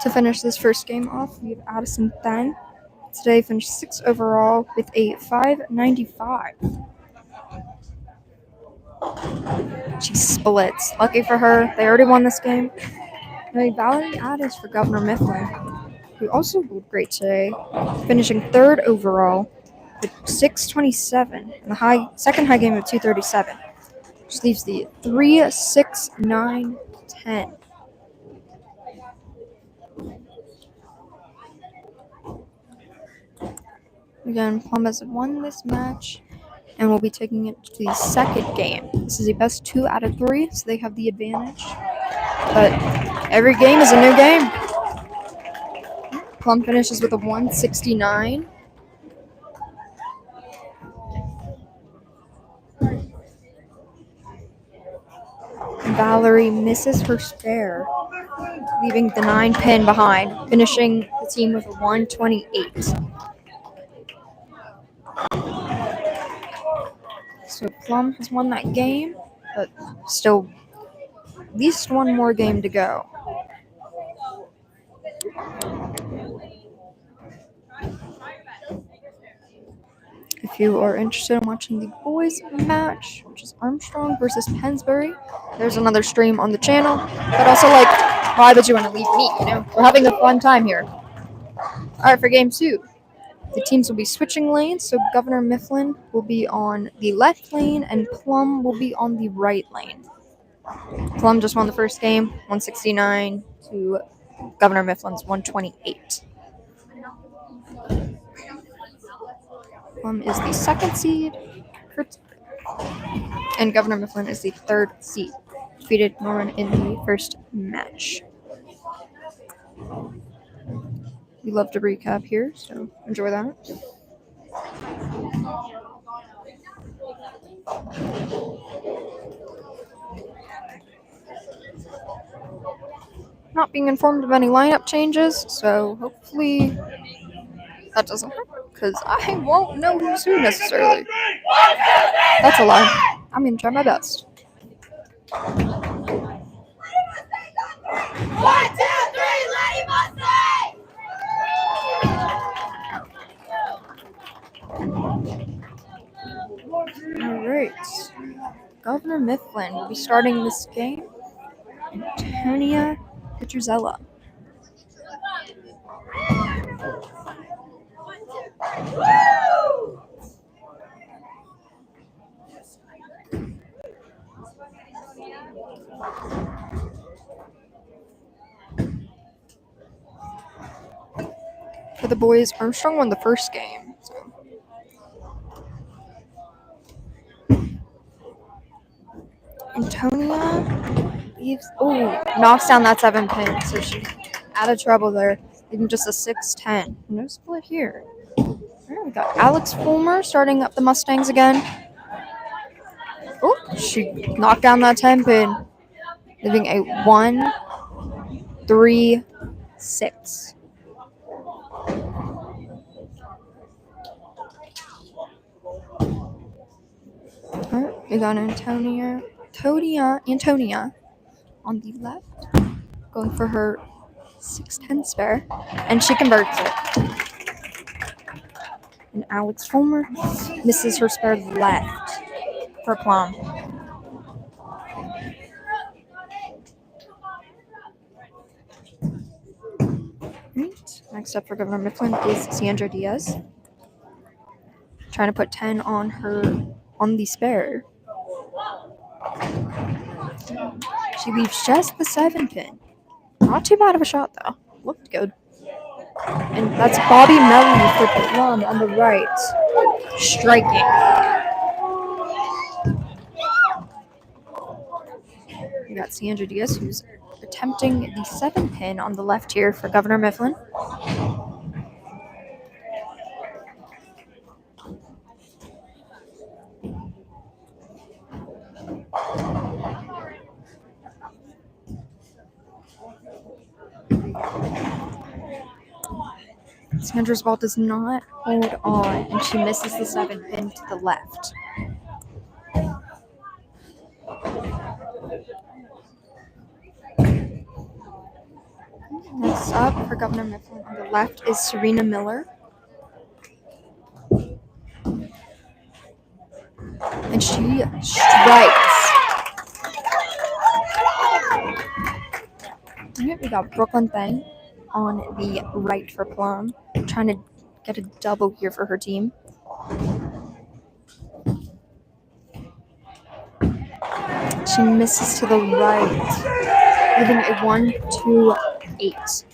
To finish this first game off, we have Addison Then. Today finished 6th overall with a 595. She splits. Lucky for her, they already won this game. Now Valerie Addis for Governor Mifflin, who also rolled great today, finishing 3rd overall with 627 and the second high game of 237, which leaves the 3, 6, 9, 10. Again, Plum has won this match and will be taking it to the second game. This is a best 2 out of 3, so they have the advantage. But every game is a new game. Plum finishes with a 169. Valerie misses her spare, leaving the 9 pin behind, finishing the team with a 128. So Plum has won that game, but still at least one more game to go. If you are interested in watching the boys match, which is Armstrong versus Pensbury, there's another stream on the channel. But also, why would you want to leave me? We're having a fun time here. All right, for game 2, the teams will be switching lanes. So Governor Mifflin will be on the left lane, and Plum will be on the right lane. Plum just won the first game, 169 to Governor Mifflin's 128. Plum is the 2nd seed, and Governor Mifflin is the 3rd seed. Defeated Norwin in the first match. We love to recap here, so enjoy that. Not being informed of any lineup changes, so hopefully that doesn't happen, because I won't know who's who necessarily. That's a lie. I'm going to try my best. 1, 2, 3, Lady Mustang! Alright. Governor Mifflin will be starting this game. Antonia Petruzella. For the boys, Armstrong won the first game. So. Antonia leaves. Oh, knocks down that 7 pin. So she's out of trouble there. Even just a 6-10. No split here. Alright, we got Alex Fulmer starting up the Mustangs again. Oh, she knocked down that 10 pin. Leaving a 1-3-6. Alright, we got Antonia on the left, going for her 6-10 spare, and she converts it. And Alex Fulmer misses her spare left for Plum. Right. Next up for Governor Mifflin is Sandra Diaz. Trying to put 10 on the spare. She leaves just the 7 pin. Not too bad of a shot though. Looked good. And that's Bobby Melly for Plum on the right. Striking. We got Sandra Diaz, who's attempting the 7 pin on the left here for Governor Mifflin. Sandra's ball does not hold on, and she misses the 7 pin to the left. Next up for Governor Mifflin on the left is Serena Miller. And she strikes. Okay, we got Brooklyn Thang on the right for Plum, trying to get a double here for her team. She misses to the right, leaving a 1-2-8.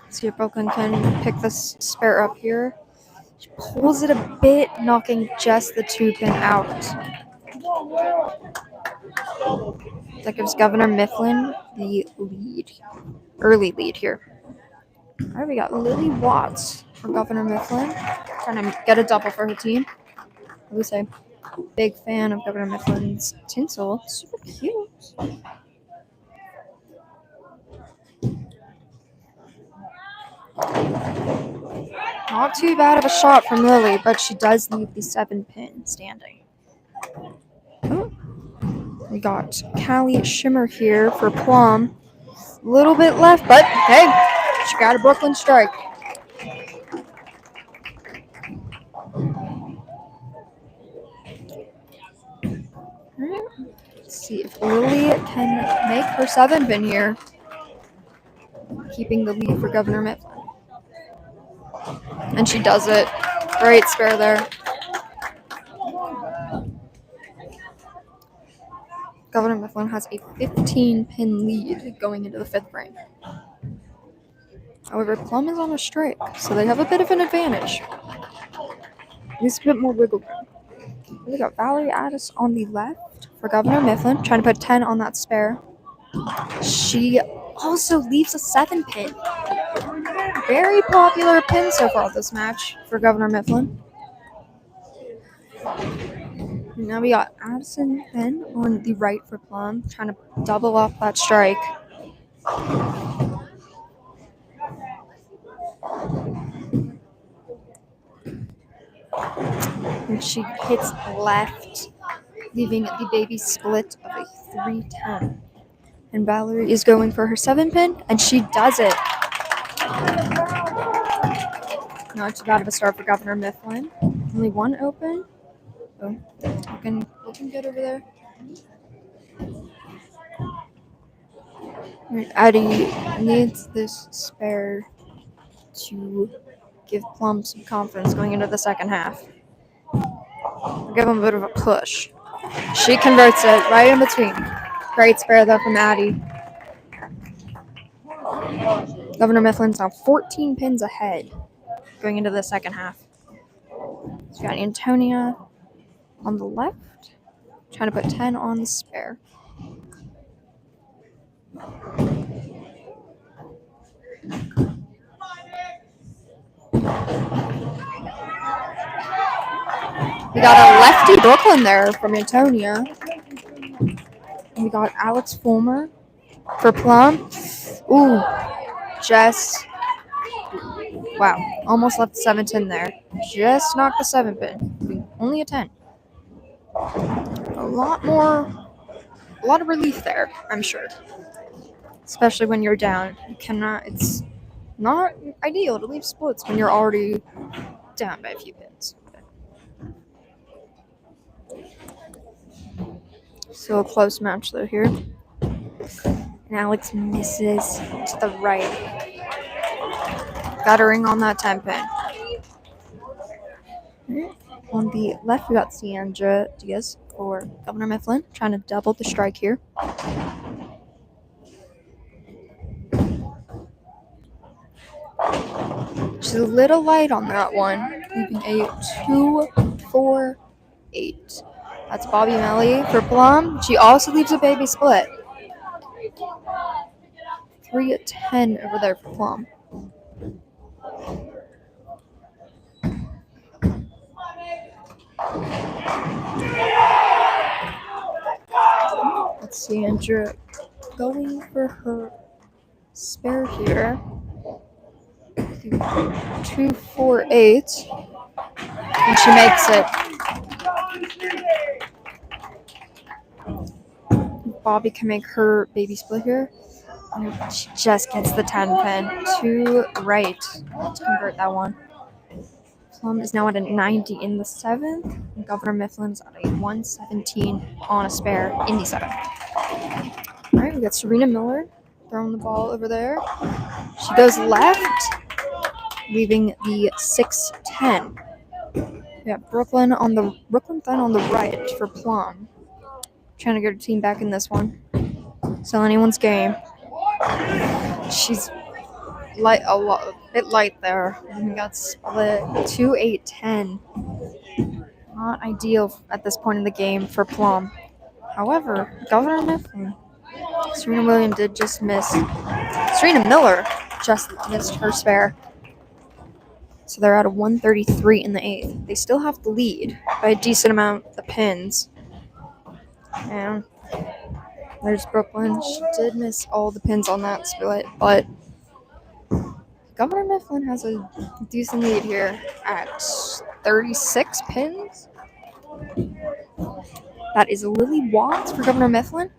See if Brooklyn can pick this spare up here. She pulls it a bit, knocking just the 2 pin out. That gives Governor Mifflin the early lead here. All right, we got Lily Watts for Governor Mifflin, trying to get a double for her team. I was a big fan of Governor Mifflin's tinsel. Super cute. Not too bad of a shot from Lily, but she does leave the 7 pin standing. Oh. We got Callie Shimmer here for Plum. A little bit left, but hey, she got a Brooklyn strike. Let's see if Lily can make her 7 pin here, keeping the lead for Governor Mifflin. And she does it. Great spare there. Governor Mifflin has a 15-pin lead going into the 5th frame. However, Plum is on a strike, so they have a bit of an advantage. At least a bit more wiggle room. We got Valerie Addis on the left for Governor Mifflin, trying to put 10 on that spare. She also leaves a 7 pin. Very popular pin so far this match for Governor Mifflin. Now we got Addison then on the right for Plum, trying to double up that strike. And she hits left, leaving the baby split of a 3-10. And Valerie is going for her 7 pin, and she does it. Not too bad of a start for Governor Mifflin. Only 1 open. Oh, looking good over there. Addie needs this spare to give Plum some confidence going into the second half. Give him a bit of a push. She converts it right in between. Great spare though from Addie. Governor Mifflin's now 14 pins ahead going into the second half. So we got Antonia on the left, trying to put 10 on the spare. We got a lefty Brooklyn there from Antonia. And we got Alex Fulmer for Plum. Ooh, just, wow, almost left the 7-10 there. Just knocked the 7 pin. Only a 10. A lot of relief there, I'm sure. Especially when you're down. It's not ideal to leave splits when you're already down by a few pins. So a close match though here. And Alex misses to the right. Guttering on that 10 pin. On the left, we got Sandra Diaz for Governor Mifflin, trying to double the strike here. She's a little light on that one, leaving a 2-4-8. That's Bobby Melly for Plum. She also leaves a baby split. 3-10 over there for Plum. Let's see, Andrew going for her spare here. 2-4-8. And she makes it. Bobby can make her baby split here. And she just gets the 10 pin to right to convert that one. Plum is now at a 90 in the 7th. And Governor Mifflin's at a 117 on a spare in the 7th. All right, we got Serena Miller throwing the ball over there. She goes left, leaving the 6-10. We got Brooklyn then on the right for Plum. Trying to get her team back in this one. Sell anyone's game. She's a bit light there. And we got split 2-8-10. Not ideal at this point in the game for Plum. However, Governor Mifflin, Serena Miller just missed her spare. So they're at a 133 in the 8th. They still have the lead by a decent amount of pins. And there's Brooklyn. She did miss all the pins on that split, but Governor Mifflin has a decent lead here at 36 pins. That is Lily Watts for Governor Mifflin.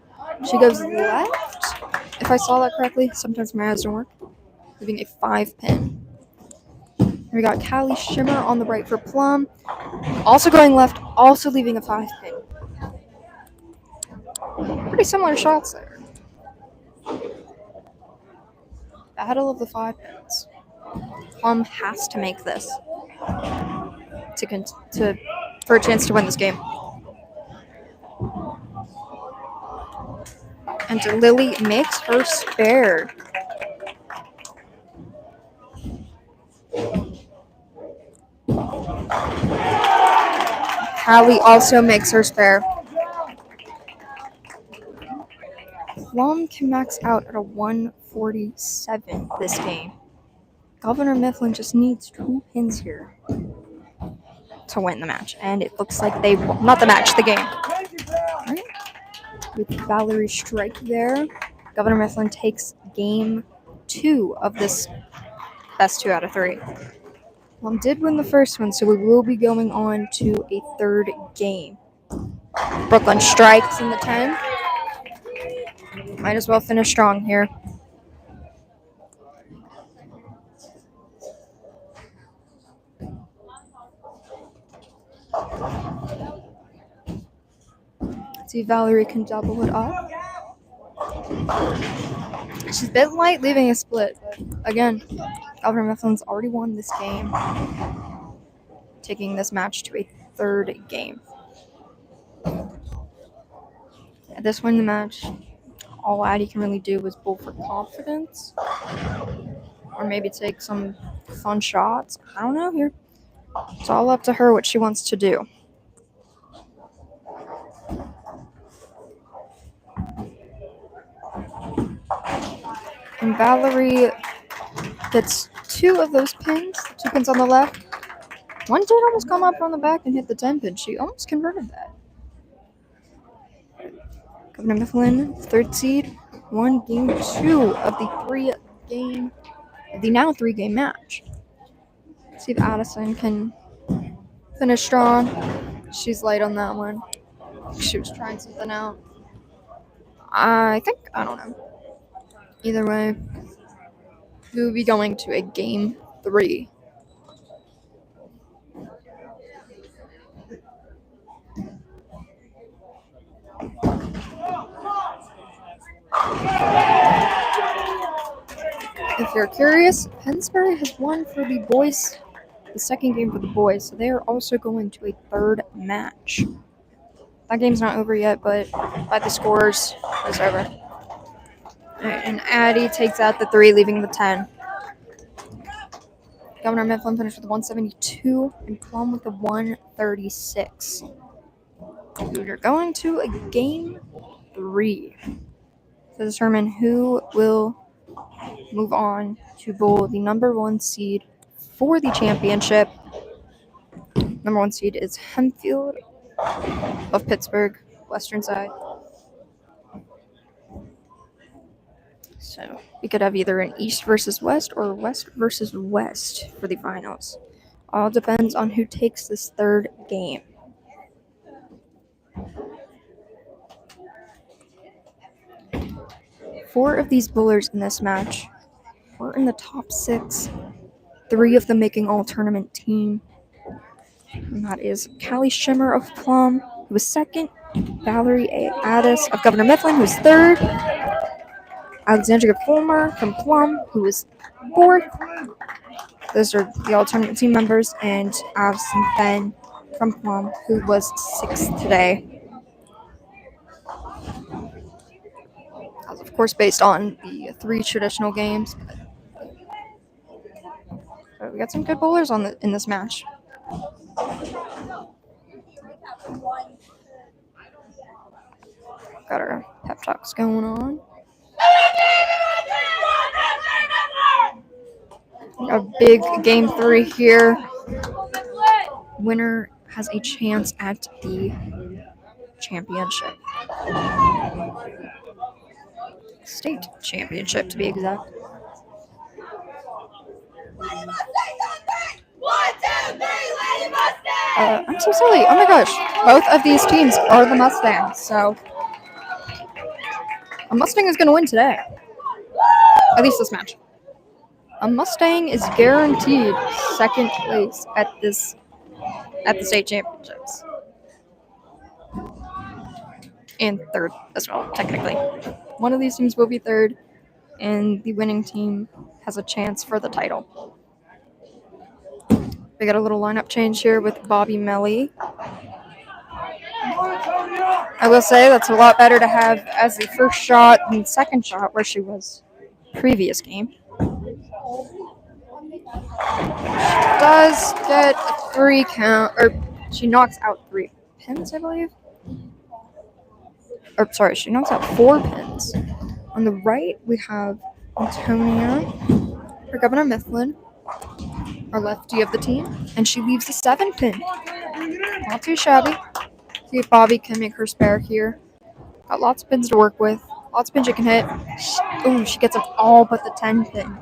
She goes left, if I saw that correctly. Sometimes my eyes don't work. Leaving a 5 pin. We got Callie Shimmer on the right for Plum. Also going left, also leaving a 5 pin. Pretty similar shots there. Battle of the 5 pins. Plum has to make this for a chance to win this game. And Lily makes her spare. Callie also makes her spare. Plum can max out at a 147 this game. Governor Mifflin just needs 2 pins here to win the match. And it looks like they won. Not the match, the game. All right. With Valerie Strike there, Governor Mifflin takes game 2 of this best 2 out of 3. Plum did win the first one, so we will be going on to a 3rd game. Brooklyn strikes in the 10. Might as well finish strong here. Let's see if Valerie can double it up. She's a bit light leaving a split, but again, Governor Mifflin's already won this game, taking this match to a third game. At this point in the match, all Addie can really do is bowl for confidence, or maybe take some fun shots. I don't know here. It's all up to her what she wants to do. And Valerie gets 2 of those pins, 2 pins on the left. One did almost come up on the back and hit the 10 pin. She almost converted that. Governor Mifflin, 3rd seed, won game 2 of the now 3-game match. Let's see if Addison can finish strong. She's light on that one. She was trying something out. I don't know. Either way, we will be going to a game 3. If you're curious, Pennsbury has won for the boys, the 2nd game for the boys, so they are also going to a 3rd match. That game's not over yet, but by the scores, it's over. Alright, and Addie takes out the 3, leaving the 10. Governor Mifflin finished with a 172, and Plum with a 136. We're going to a game 3 to determine who will move on to bowl the number 1 seed for the championship. Number 1 seed is Hempfield of Pittsburgh, western side. So we could have either an East versus West or West versus West for the finals. All depends on who takes this 3rd game. Four of these bowlers in this match were in the top 6, 3 of them making all-tournament team. And that is Callie Shimmer of Plum, who was 2nd, Valerie A. Addis of Governor Mifflin, who was 3rd, Alexandria Fulmer from Plum, who was 4th. Those are the all-tournament team members, and Addison Fenn from Plum, who was 6th today. That was, of course, based on the 3 traditional games. So we got some good bowlers in this match. Got our pep talks going on. A big game 3 here. Winner has a chance at the championship. State championship, to be exact. I'm so silly. Oh my gosh. Both of these teams are the Mustangs, so a Mustang is going to win today. At least this match. A Mustang is guaranteed 2nd place at the state championships. And 3rd as well, technically. One of these teams will be 3rd, and the winning team has a chance for the title. We got a little lineup change here with Bobby Melly. I will say that's a lot better to have as the first shot and second shot where she was previous game. She does get a 3 count, or she knocks out 3 pins, I believe. Or sorry, she knocks out 4 pins. On the right, we have Antonia for Governor Mifflin, our lefty of the team, and she leaves a 7 pin. Not too shabby. See if Bobby can make her spare here. Got lots of pins to work with. Lots of pins she can hit. Ooh, she gets them all but the 10 pin.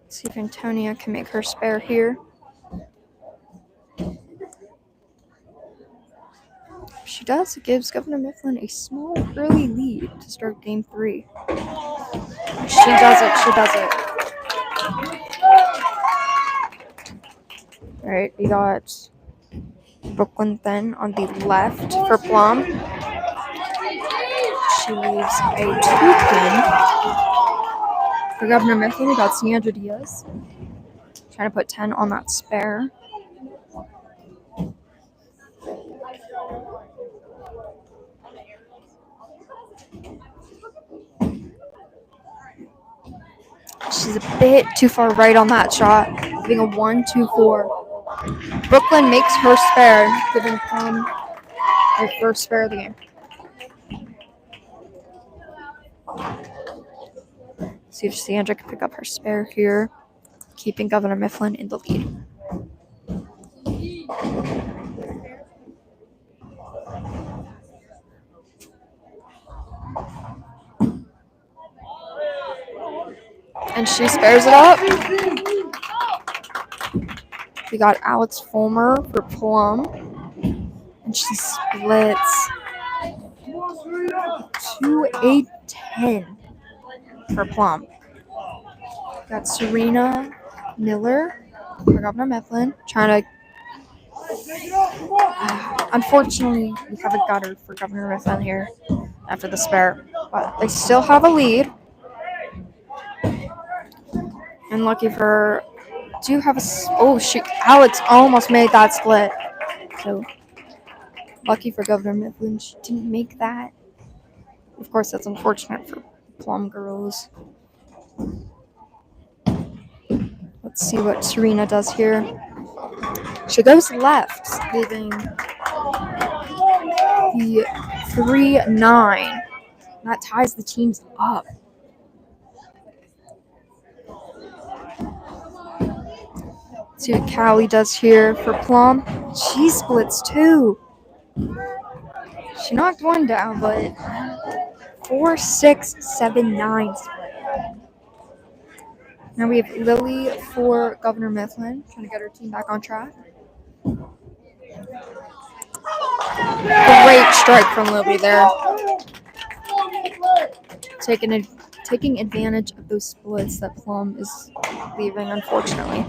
Let's see if Antonia can make her spare here. If she does, it gives Governor Mifflin a small early lead to start game 3. She does it. Alright, we got Brooklyn then on the left for Plum. She leaves a 2-pin. For Governor Mifflin, we got Sandra Diaz. Trying to put 10 on that spare. She's a bit too far right on that shot, giving a 1-2-4. Brooklyn makes her spare, giving Plum her first spare of the game. See if Sandra can pick up her spare here, keeping Governor Mifflin in the lead. And she spares it up. We got Alex Fulmer for Plum. And she splits 2-8-10 for Plum. We got Serena Miller for Governor Mifflin. Trying to... unfortunately, we have a gutter for Governor Mifflin here after the spare. But they still have a lead. And lucky for her, do have a... oh, shoot. Alex almost made that split. So, lucky for Governor Mifflin, she didn't make that. Of course, that's unfortunate for Plum girls. Let's see what Serena does here. She goes left, leaving the 3-9. That ties the teams up. See what Callie does here for Plum. She splits 2. She knocked one down, but 4-6-7-9 split. Now we have Lily for Governor Mifflin, trying to get her team back on track. Great strike from Lily there. Taking advantage of those splits that Plum is leaving, unfortunately.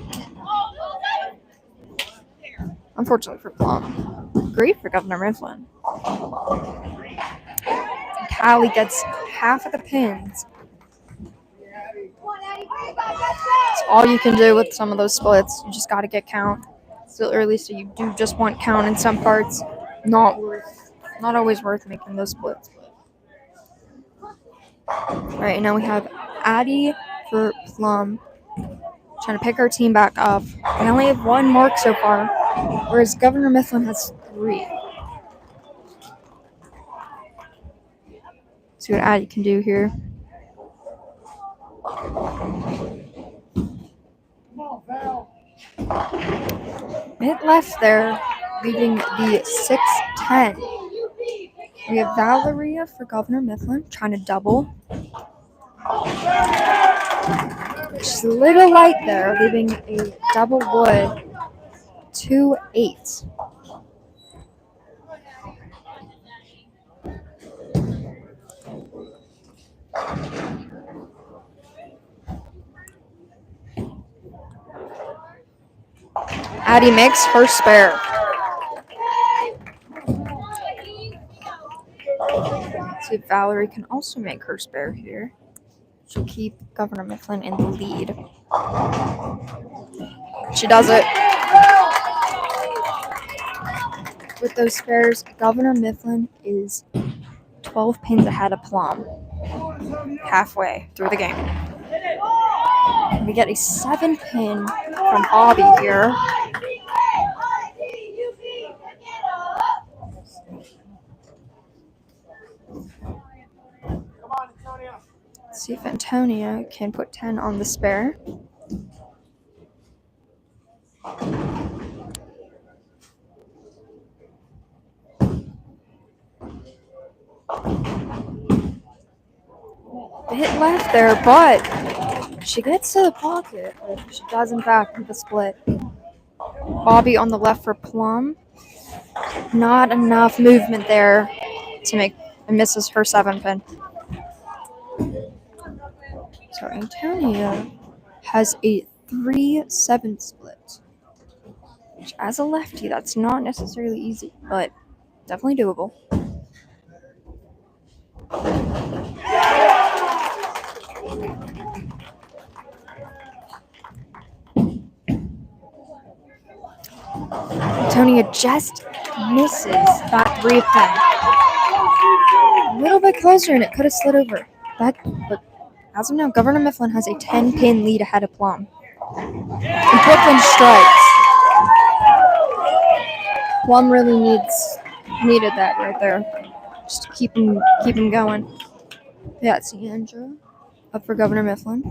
Unfortunately for Plum. Great for Governor Mifflin. Callie gets half of the pins. It's all you can do with some of those splits. You just got to get count. It's still early, so you do just want count in some parts. Not always worth making those splits. Alright, now we have Addie for Plum. Trying to pick our team back up. We only have 1 mark so far, whereas Governor Mifflin has 3. See what Addie can do here. Hit left there, leaving the 6-10. We have Valeria for Governor Mifflin, trying to double. She's a little light there, leaving a double wood 2-8. Addie makes her spare. See if Valerie can also make her spare here. She'll keep Governor Mifflin in the lead. She does it. With those spares, Governor Mifflin is 12 pins ahead of Plum. Halfway through the game. We get a 7-pin from Bobby here. Let's see if Antonia can put 10 on the spare. Hit left there, but she gets to the pocket. She does, in fact, with a split. Bobby on the left for Plum. Not enough movement there to make and misses her 7-pin. So Antonia has a 3-7 split. Which, as a lefty, that's not necessarily easy, but definitely doable. Antonia just misses that 3-pin. A little bit closer and it could have slid over. But as of now, Governor Mifflin has a 10-pin lead ahead of Plum. And Brooklyn strikes. Plum really needed that right there. Just to keep him going. Yeah, it's Andrew up for Governor Mifflin.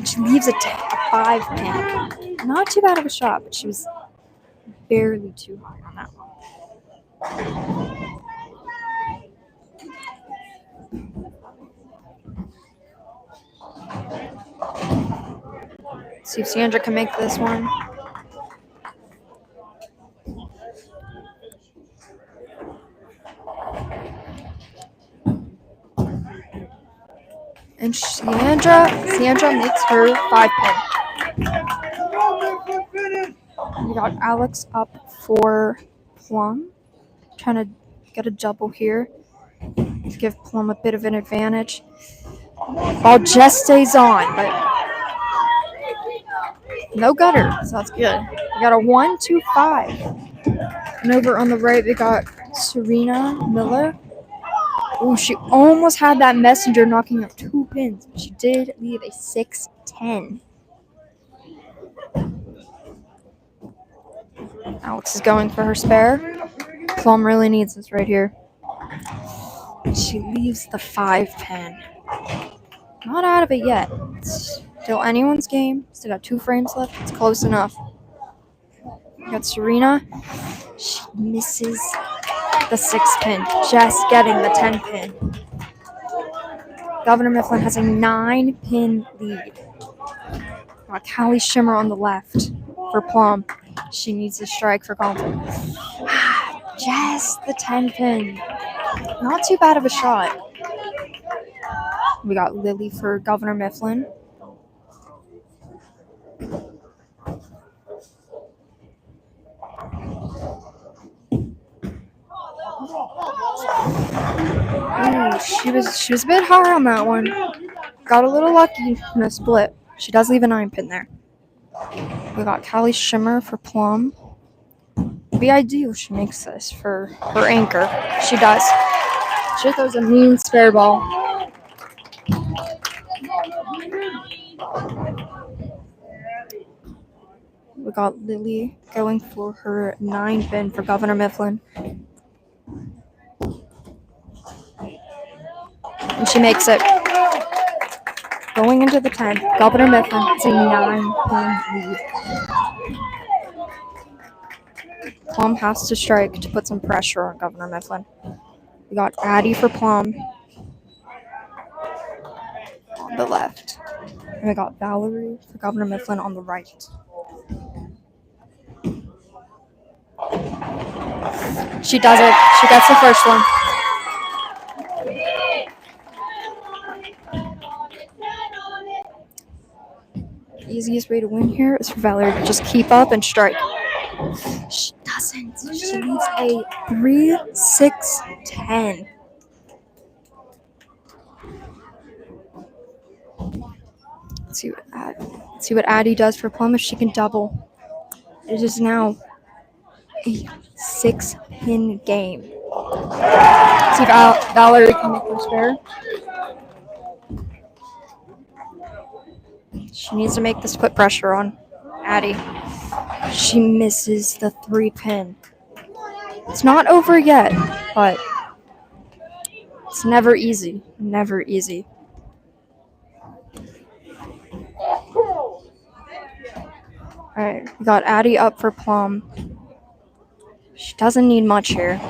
She leaves a 5-pin. Not too bad of a shot, but she was barely too high on that one. See if Sandra can make this one. And Sandra makes her 5-pin. We got Alex up for Plum. Trying to get a double here. Give Plum a bit of an advantage. Ball just stays on, but no gutter, so that's good. We got a 1-2-5. And over on the right, we got Serena Miller. Oh, she almost had that messenger knocking up 2 pins, but she did leave a 6-10. Alex is going for her spare. Plum really needs this right here. She leaves the 5-pin. Not out of it yet. It's still anyone's game. Still got 2 frames left. It's close enough. We got Serena. She misses the 6-pin, just getting the 10-pin. Governor Mifflin has a 9-pin lead. Got Callie Shimmer on the left for Plum. She needs a strike for confidence. Just the 10-pin. Not too bad of a shot. We got Lily for Governor Mifflin. Ooh, she was a bit high on that one. Got a little lucky in a split. She does leave a 9-pin there. We got Callie Shimmer for Plum. It'd be ideal she makes this for her anchor. She does. She throws a mean spare ball. We got Lily going for her 9-pin for Governor Mifflin. And she makes it. Going into the 10th, Governor Mifflin has a 9-pin lead. Plum has to strike to put some pressure on Governor Mifflin. We got Addie for Plum on the left. And we got Valerie for Governor Mifflin on the right. She does it. She gets the first one. The easiest way to win here is for Valerie to just keep up and strike. She doesn't. She leaves a 3-6-10. Let's see what Addie does for Plum if she can double. It is now a 6-pin game. Let's see if Valerie can make her spare. She needs to make this put pressure on Addie. She misses the 3-pin. It's not over yet, but it's never easy. Never easy. Alright, we got Addie up for Plum. She doesn't need much here.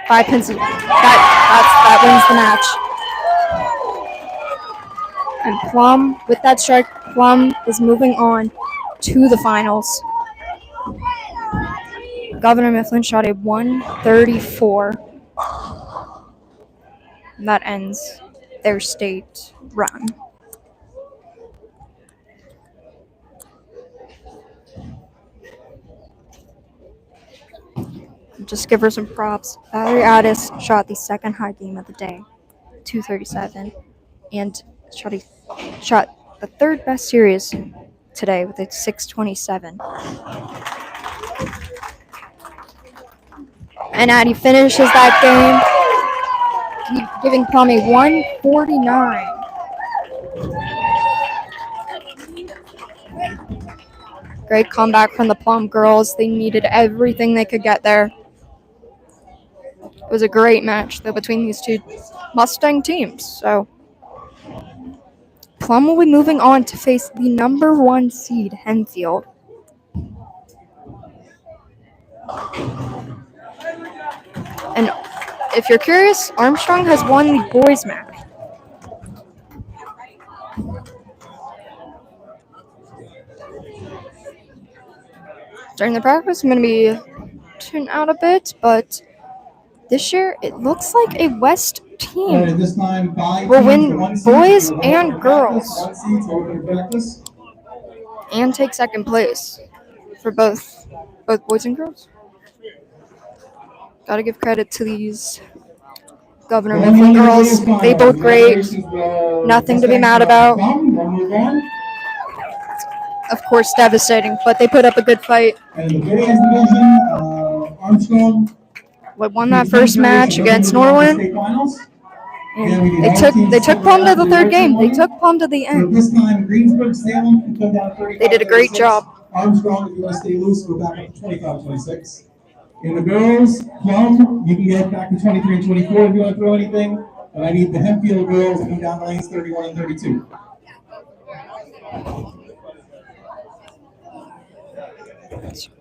5 pins. That wins the match. And Plum, with that strike, Plum is moving on to the finals. Governor Mifflin shot a 134. And that ends their state run. Just give her some props. Valerie Addis shot the second high game of the day, 237, and shot the third best series today with a 627. And Addie finishes that game, giving Plum a 149. Great comeback from the Plum girls. They needed everything they could get there. It was a great match, though, between these two Mustang teams. So Plum will be moving on to face the number 1 seed, Hempfield. And if you're curious, Armstrong has won the boys' match. During the practice, I'm going to be tuned out a bit, but this year it looks like a West team This time, will win boys and girls and take second place for both boys and girls. Gotta give credit to these Governor Mifflin girls. They both great. Nothing to be mad about. Of course, devastating, but they put up a good fight. And the boys division, Armstrong Won that first match against Norwin. And they took Plum to the third game. They took Plum to the end. This time, Greensburg Salem can come down 35. They did a great job. Armstrong, if you want to stay loose, go back up to 25-26. In the girls, Plum, you can get back to 23 and 24 if you want to throw anything. And I need the Hempfield girls to come down the lanes 31 and 32.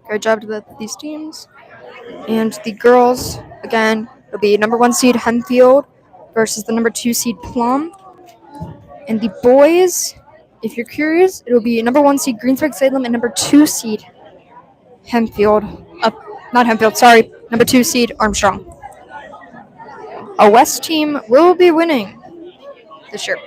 Great job to these teams. And the girls, again, will be number 1 seed Hempfield versus the number 2 seed Plum. And the boys, if you're curious, it will be number 1 seed Greensburg Salem and number 2 seed Hempfield. Not Hempfield, sorry. Number 2 seed Armstrong. A West team will be winning this year.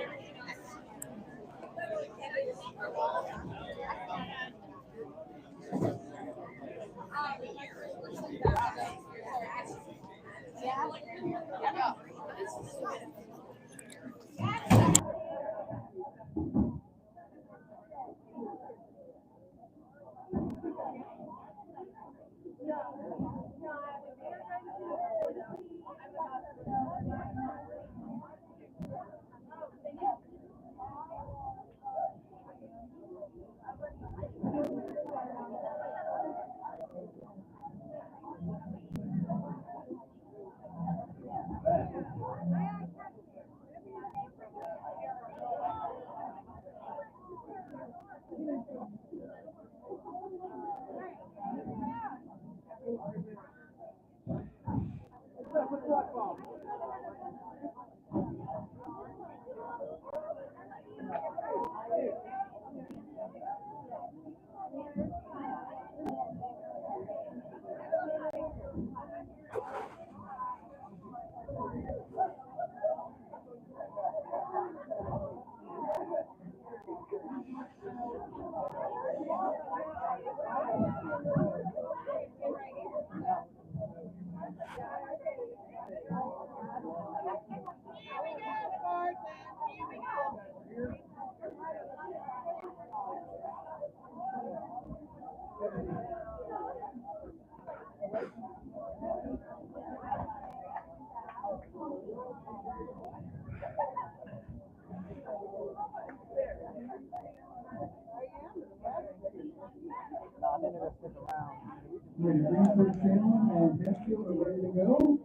Greensburg Salem and Hempfield are ready to go.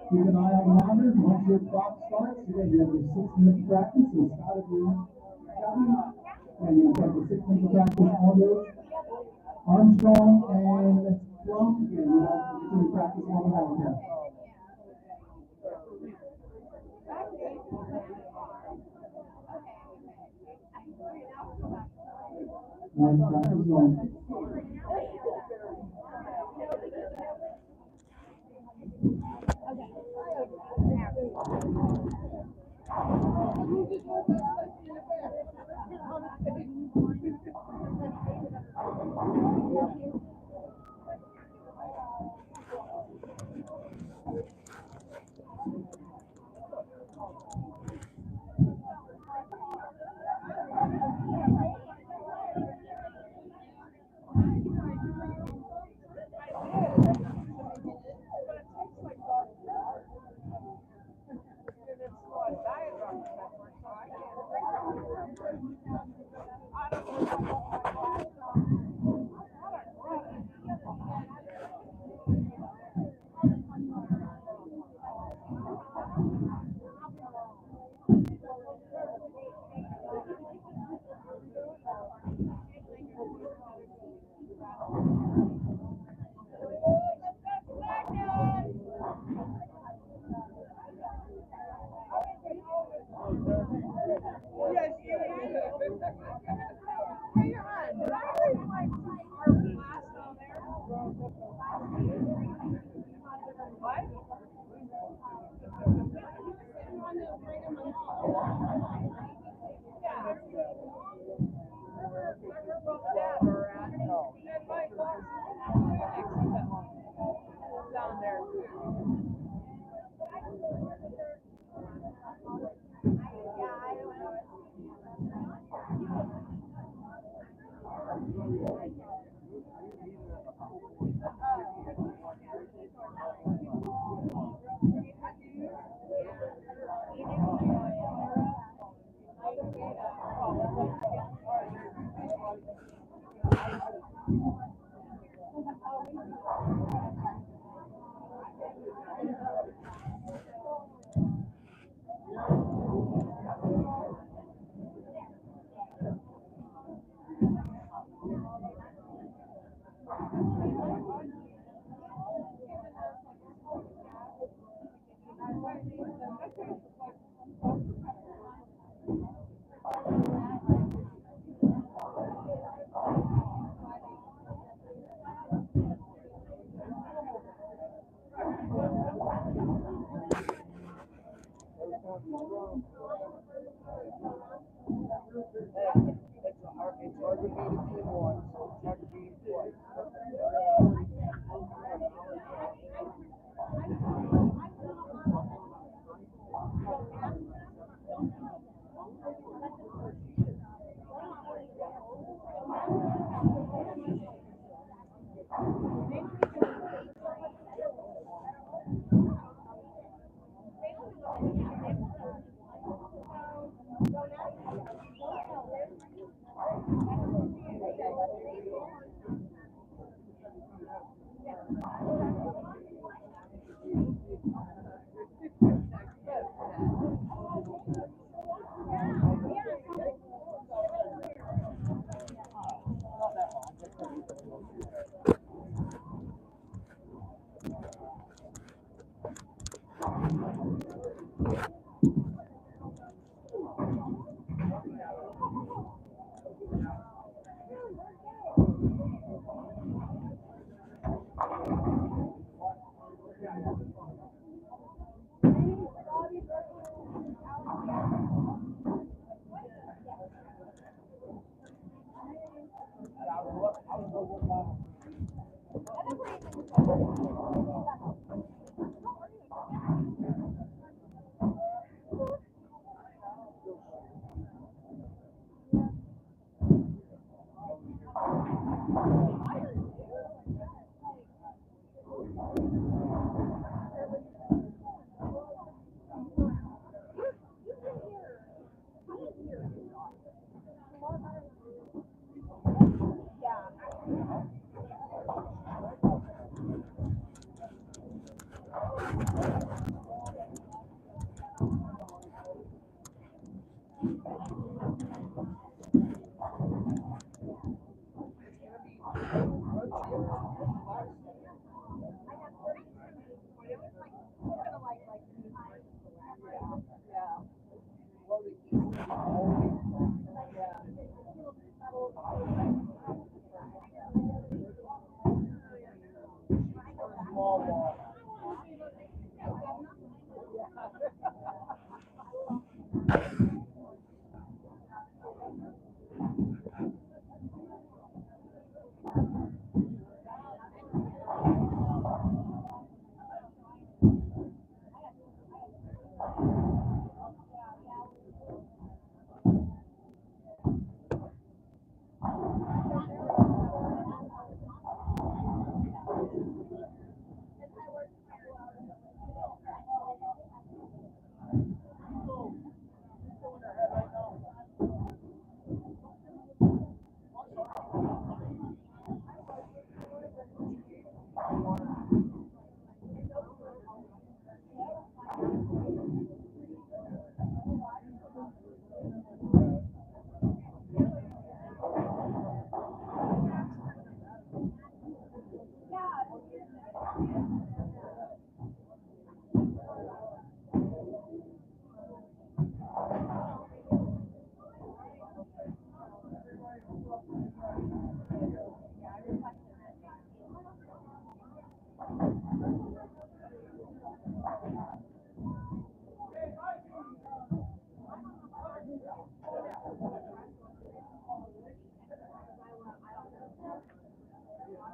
Keep an eye on the monitors. Once your clock starts, you're going to have your 6 minute practice. So it's out of your cabin. And you're going to have the 6 minute practice on those. Armstrong and Plum, again, you have to do practice on the mountain. Nice practice on.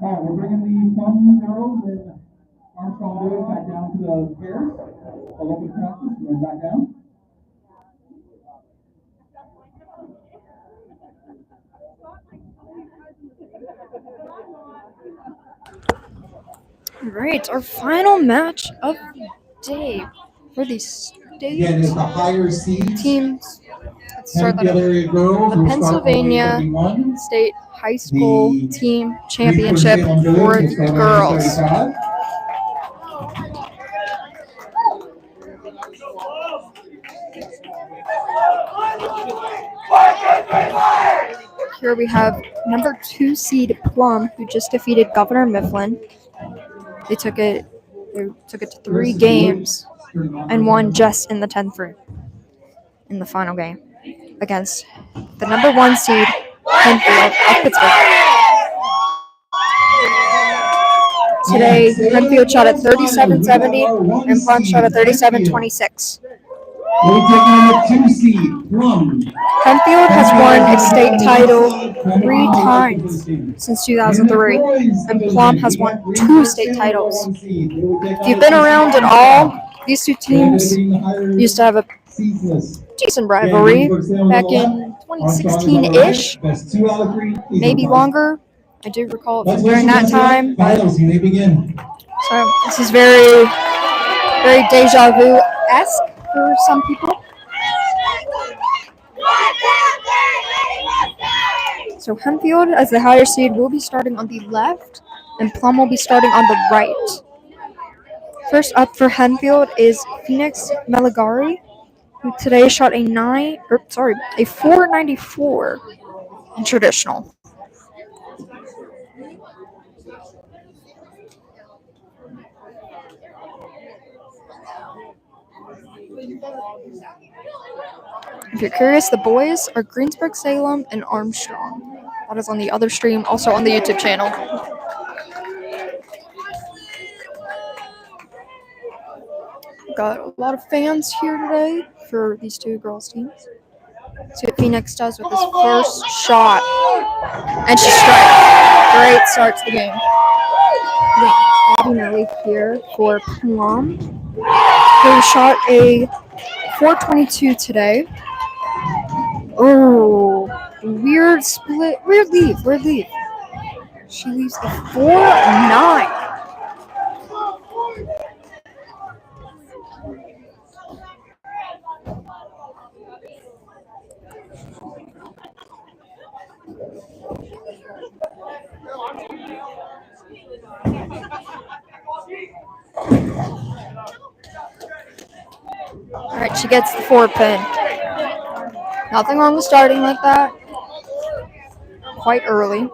All right, we're bringing the Plum girls and Armstrong boys back down to the pairs. I'll open practice and then back down. All right, our final match of the day for the Again, it's state the higher seeds. teams. Let's start that Hempfield over. area girls The will start on Pennsylvania 31. State High School The Team Championship Salem boys for will the start on girls. 35. Here we have number 2 seed Plum, who just defeated Governor Mifflin. They took it to 3 games and won just in the 10th round in the final game against the number 1 seed Hempfield of Pittsburgh. Today, Hempfield shot at 37.70 and Plum shot at 37.26. We'll take on the 2 seed, Plum. Hempfield has won a state title 3 times since 2003, and Plum has won 2 state titles. If you've been around at all, these two teams used to have a decent rivalry back in 2016-ish, maybe longer. I do recall it from during that time. Finals, you may begin. So this is very, very deja vu-esque for some people. So Hempfield, as the higher seed, will be starting on the left, and Plum will be starting on the right. First up for Hempfield is Phoenix Meligari, who today shot a 4.94 in traditional. If you're curious, the boys are Greensburg, Salem, and Armstrong. That is on the other stream, also on the YouTube channel. Got a lot of fans here today for these two girls' teams. See what Phoenix does with his first shot. And she strikes. Great start to the game. Nelly here for Plum, who shot a 4.22 today. Oh, weird split. Weird leave. She leaves a 4.9. Alright, she gets the 4 pin. Nothing wrong with starting like that. Quite early.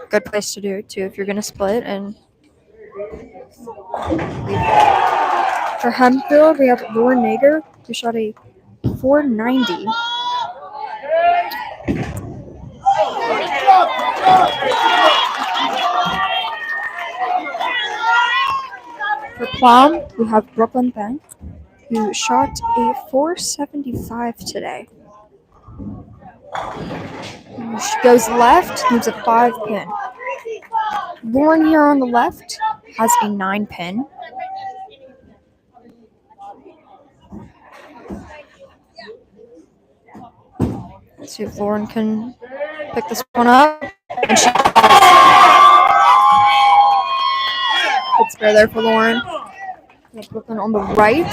Good place to do it too if you're gonna split and leave it. For Hempfield, we have Lauren Nager, who shot a 4.90. For Plum, we have Brooklyn Bank, who shot a 4.75 today. She goes left, moves a 5 pin. Lauren here on the left has a 9 pin. Let's see if Lauren can pick this one up. And she does. Good spare there for Lauren. Brooklyn on the right.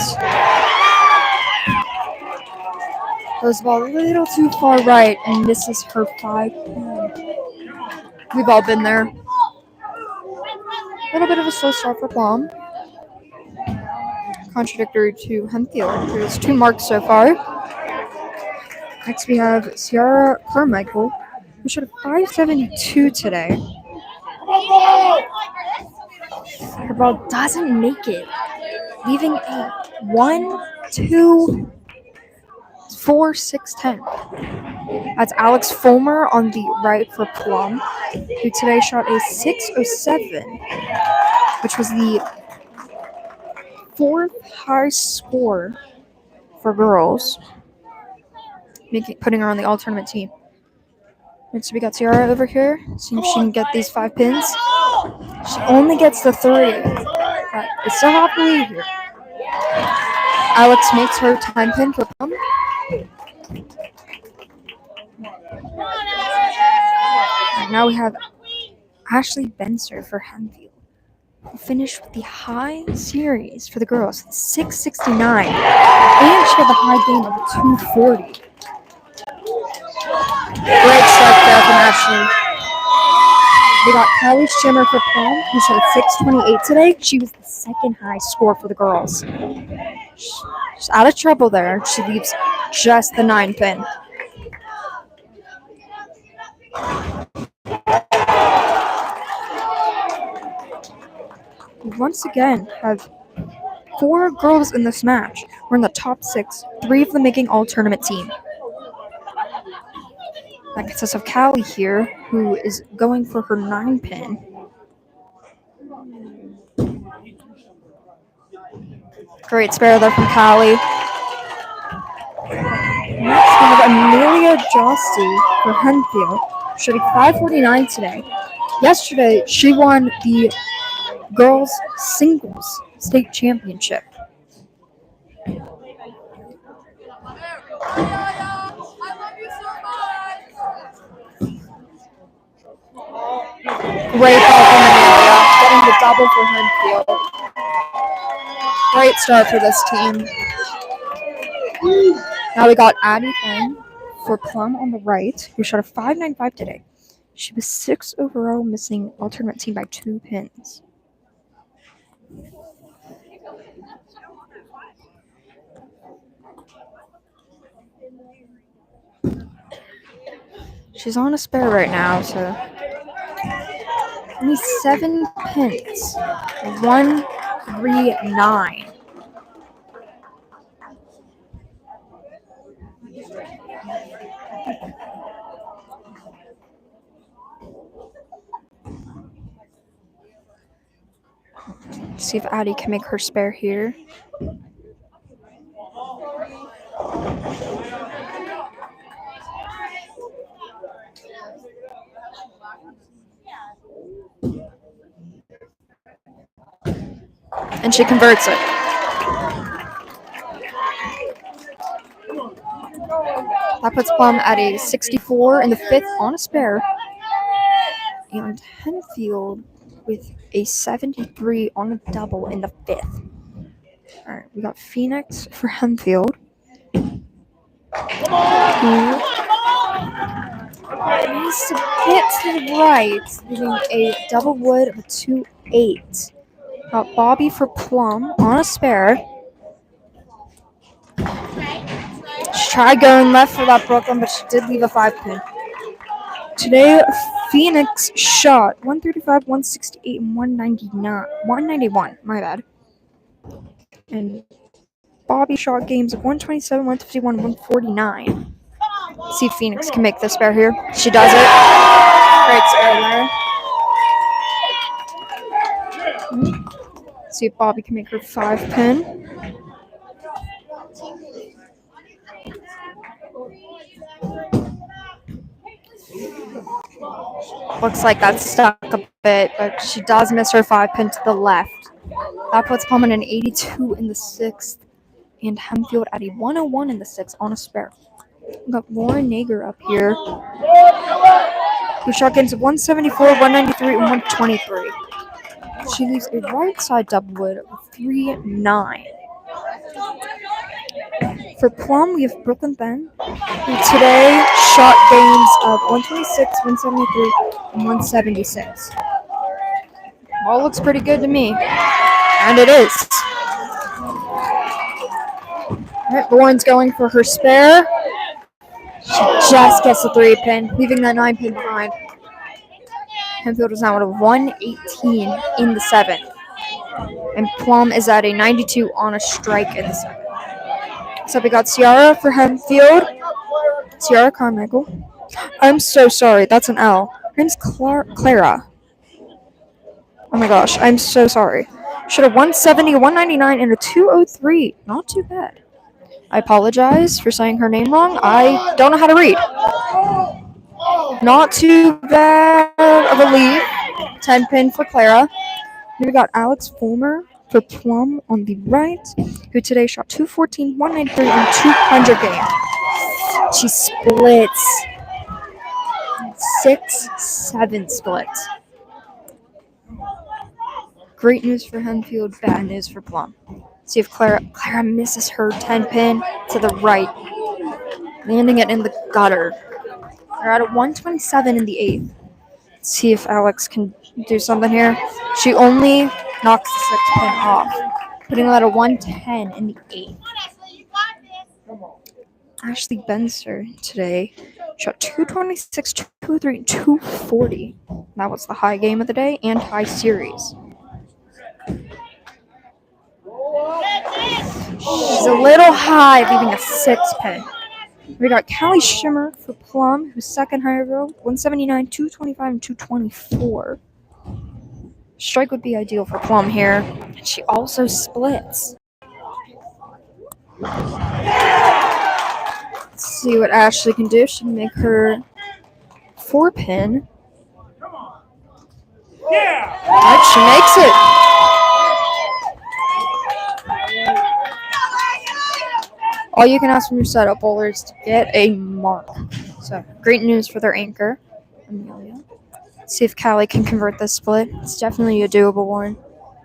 Goes the ball a little too far right and misses her 5 pin. We've all been there. A little bit of a slow start for Plum. Contradictory to Hempfield. There's 2 marks so far. Next we have Ciara Carmichael, who shot a 5.72 today. Her ball doesn't make it, leaving a 1-2 4.610. That's Alex Fulmer on the right for Plum, who today shot a 6.07, which was the 4th highest score for girls, putting her on the all-tournament team. So we got Ciara over here. See if she can get these 5 pins. She only gets the 3. But it's still happily here. Alex makes her time pin for Plum. And now we have Ashley Benser for Hempfield, who finished with the high series for the girls, 669. And she had the high game of 240. Great start there from Ashley. We got Kylie Shimmer for Plum, who showed 628 today. She was the second high score for the girls. She's out of trouble there. She leaves just the 9 pin. We once again have 4 girls in this match. We're in the top 6, 3 of them making all-tournament team. That consists of Callie here, who is going for her 9 pin. Great spare there from Callie. Next, we have Amelia Josty for Hempfield, shooting 549 today. Yesterday, she won the girls' singles state championship. Great ball from Amelia, getting the double for Hempfield. Great start for this team. Now we got Addie Fenn for Plum on the right, who shot a 5.95 today. She was 6 overall, missing alternate team by 2 pins. She's on a spare right now, so only 7 pins. 139. See if Addie can make her spare here. And she converts it. That puts Plum at a 64 in the 5th on a spare. And Hempfield with a 73 on a double in the 5th. Alright, we got Phoenix for Hempfield. Needs to get to the right, leaving a double wood of a 2-8. Got Bobby for Plum on a spare. She tried going left for that Brooklyn, but she did leave a 5 pin. Today, Phoenix shot 135, 168, and 191. My bad. And Bobby shot games of 127, 151, 149. See if Phoenix can make the spare here. She does it. Great spare there. See if Bobby can make her 5 pin. Looks like that's stuck a bit, but she does miss her 5 pin to the left. That puts Plum at an 82 in the 6th, and Hempfield at a 101 in the 6th on a spare. We've got Lauren Nager up here, who shot games of 174, 193, and 123. She leaves a right side double wood of 3-9. For Plum, we have Brooklyn Ben, who today shot games of 126, 173, and 176. All looks pretty good to me. And it is. Alright, Lauren's going for her spare. She just gets the 3 pin, leaving that 9 pin behind. Hempfield is now at a 118 in the 7th. And Plum is at a 92 on a strike in the 7th. So we got Ciara for Hempfield. Ciara Carmichael. I'm so sorry, that's an L. Her name's Clara. Oh my gosh, I'm so sorry. Should have 170, 199, and a 203. Not too bad. I apologize for saying her name wrong. I don't know how to read. Not too bad of a lead. 10 pin for Clara. Then we got Alex Fulmer for Plum on the right, who today shot 214, 193, and 200 game. She splits. 6-7 splits. Great news for Hempfield, bad news for Plum. See if Clara misses her 10 pin to the right, landing it in the gutter. They're at a 127 in the 8th. See if Alex can do something here. She only knocks the 6 pin off, putting her at a 110 in the 8th. Ashley Benzer today shot 226, 203, 240. That was the high game of the day and high series. She's a little high, leaving a 6 pin. We got Callie Shimmer for Plum, who's second high row, 179, 225, and 224. Strike would be ideal for Plum here. And she also splits. Let's see what Ashley can do. She can make her 4 pin. Alright, she makes it. All you can ask from your setup bowler is to get a mark. So, great news for their anchor, Amelia. See if Callie can convert this split. It's definitely a doable one.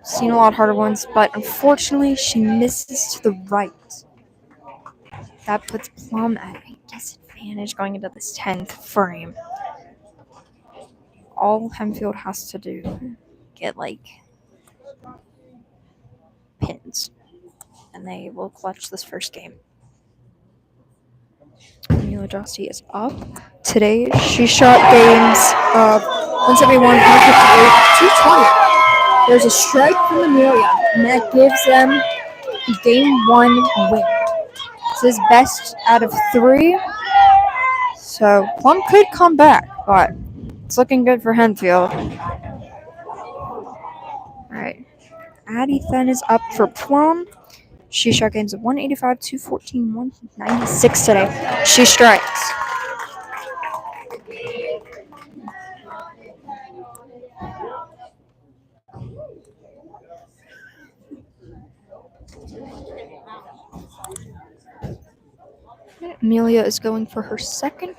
Seen a lot harder ones, but unfortunately, she misses to the right. That puts Plum at a disadvantage going into this 10th frame. All Hempfield has to do, get pins, and they will clutch this first game. Amelia Josty is up. Today, she shot games of 171, 158, 220. There's a strike from Amelia, and that gives them the game 1 win. This is best out of 3. So Plum could come back, but it's looking good for Hempfield. Alright. Addie then is up for Plum. She shot games of 185, 214, 196 today. She strikes. Amelia is going for her second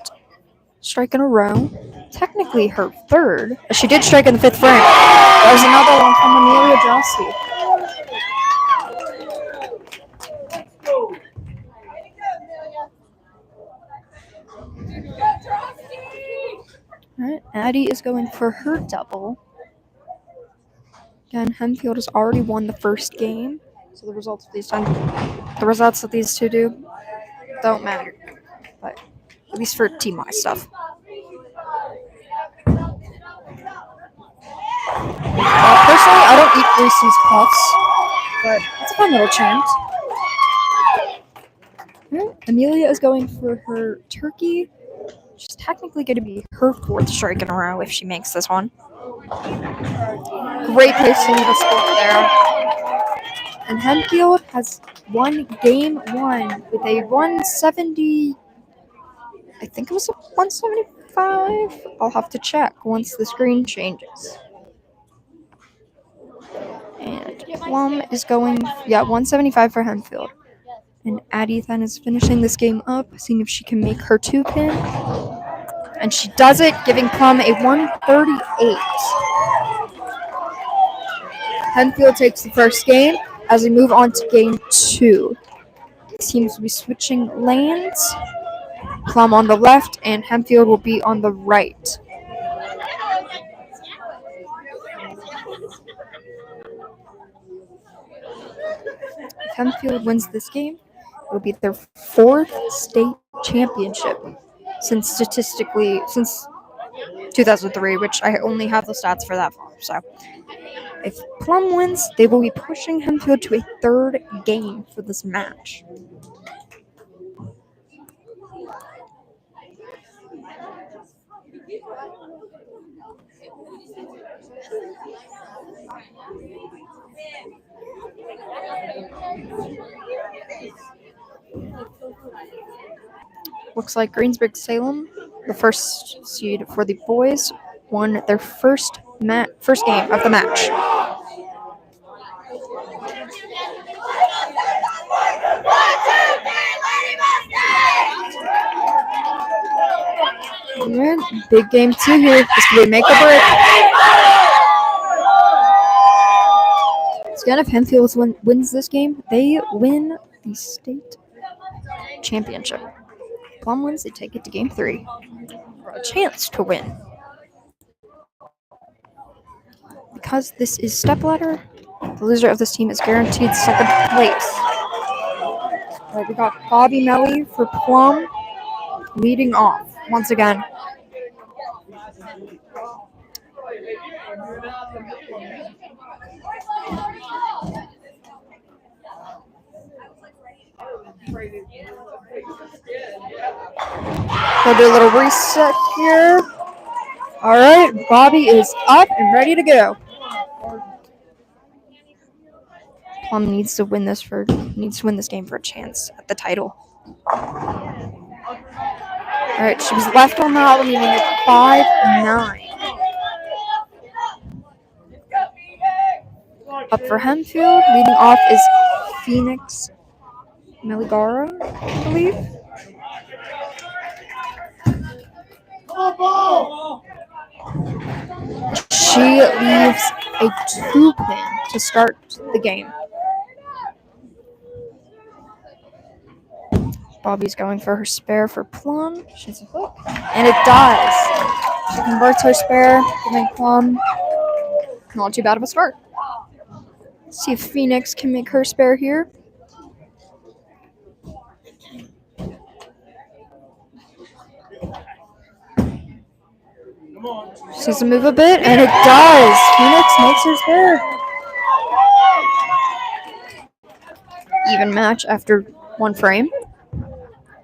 strike in a row. Technically her third. She did strike in the 5th frame. There's another one from Amelia Josty. Alright, Addie is going for her double. Again, Hempfield has already won the first game, so the results of these two do don't matter. But at least for team-wise stuff. Personally, I don't eat Reese's Puffs, but it's a fun little chant. Amelia is going for her turkey. She's technically going to be her 4th strike in a row if she makes this one. Great place to leave a score there. And Hempfield has won game 1 with a 170. I think it was a 175. I'll have to check once the screen changes. And Plum is going, 175 for Hempfield. And Addie then is finishing this game up, seeing if she can make her 2 pin. And she does it, giving Plum a 138. Hempfield takes the first game as we move on to game 2. Teams will be switching lanes. Plum on the left, and Hempfield will be on the right. If Hempfield wins this game, it will be their 4th state championship since 2003, which I only have the stats for that far. So if Plum wins, they will be pushing Hempfield to a 3rd game for this match. Looks like Greensburg-Salem, the first seed for the boys, won their first game of the match. Alright, big game 2 here. This could be make or break. So again, if Hempfield wins this game, they win the state championship. Plum wins, they take it to game 3 for a chance to win. Because this is stepladder, the loser of this team is guaranteed second place. Alright, we got Bobby Melly for Plum leading off once again. We'll do a little reset here. Alright, Bobby is up and ready to go. Plum needs to win this game for a chance at the title. Alright, she was left on that one, leaving it 5-9. Up for Hempfield, leading off is Phoenix Meligara, I believe. She leaves a 2-pin to start the game. Bobby's going for her spare for Plum. She's a hook. And it does. She converts her spare, giving Plum not too bad of a start. Let's see if Phoenix can make her spare here. She needs to move a bit, and it does. Phoenix makes her spare. Even match after one frame.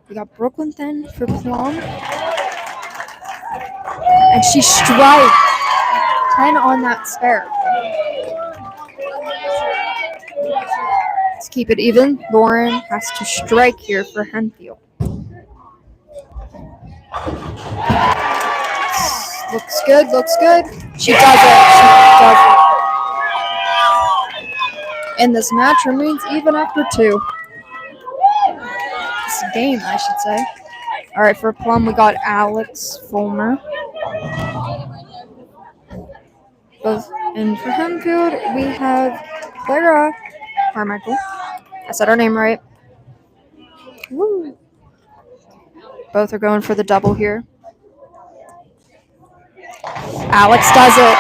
We got Brooklyn then for Plum. And she strikes 10 on that spare. Let's keep it even. Lauren has to strike here for Hempfield. Looks good, looks good. She does it. And this match remains even after 2. This game, I should say. Alright, for Plum, we got Alex Fulmer. And for Hempfield, we have Clara Carmichael. I said her name right. Woo! Both are going for the double here. Alex does it.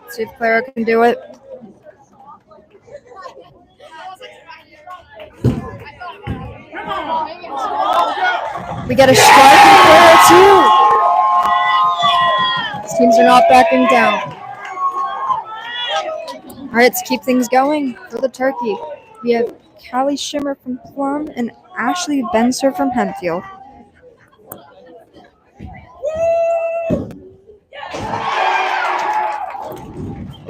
Let's see if Clara can do it. We get a strike from Clara too. These teams are not backing down. All right, let's keep things going for the turkey. We have Callie Shimmer from Plum and Ashley Benser from Hempfield.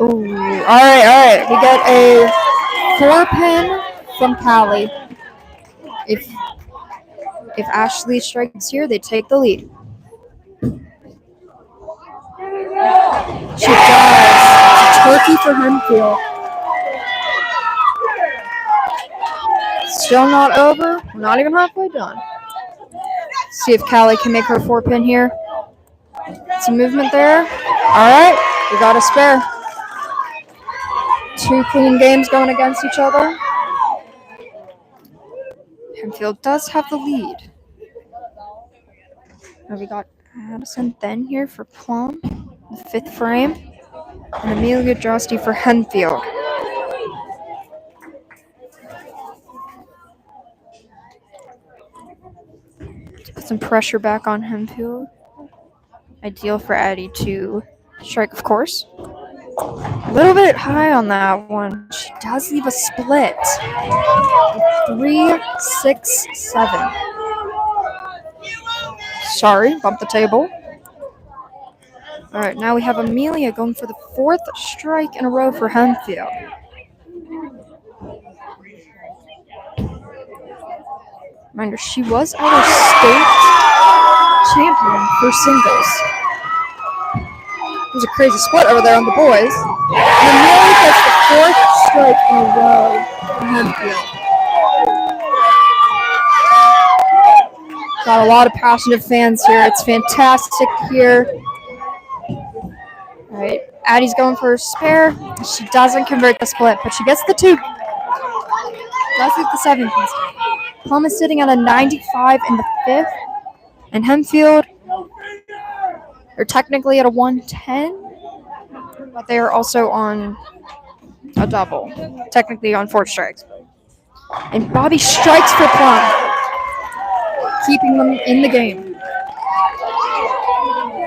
Ooh, all right. We get a 4-pin from Callie. If Ashley strikes here, they take the lead. She does. It's a turkey for Hempfield. Still not over. We're not even halfway done. See if Callie can make her 4-pin here. Some movement there. All right, we got a spare. 2 clean games going against each other. Hempfield does have the lead. Now we got Addison then here for Plum, the 5th frame, and Amelia Drosty for Hempfield. Put some pressure back on Hempfield. Ideal for Addie to strike, of course. A little bit high on that one. She does leave a split. 3-6-7. Sorry, bumped the table. All right, now we have Amelia going for the 4th strike in a row for Hempfield. Reminder, she was our state champion for singles. There's a crazy split over there on the boys. And Amelia gets the 4th strike in a row for Hempfield. Got a lot of passionate fans here. It's fantastic here. All right, Addie's going for her spare. She doesn't convert the split, but she gets the 2. Does get the 7 piece. Plum is sitting at a 95 in the 5th. And Hempfield are technically at a 110, but they are also on a double. Technically on 4 strikes. And Bobby strikes for Plum, keeping them in the game.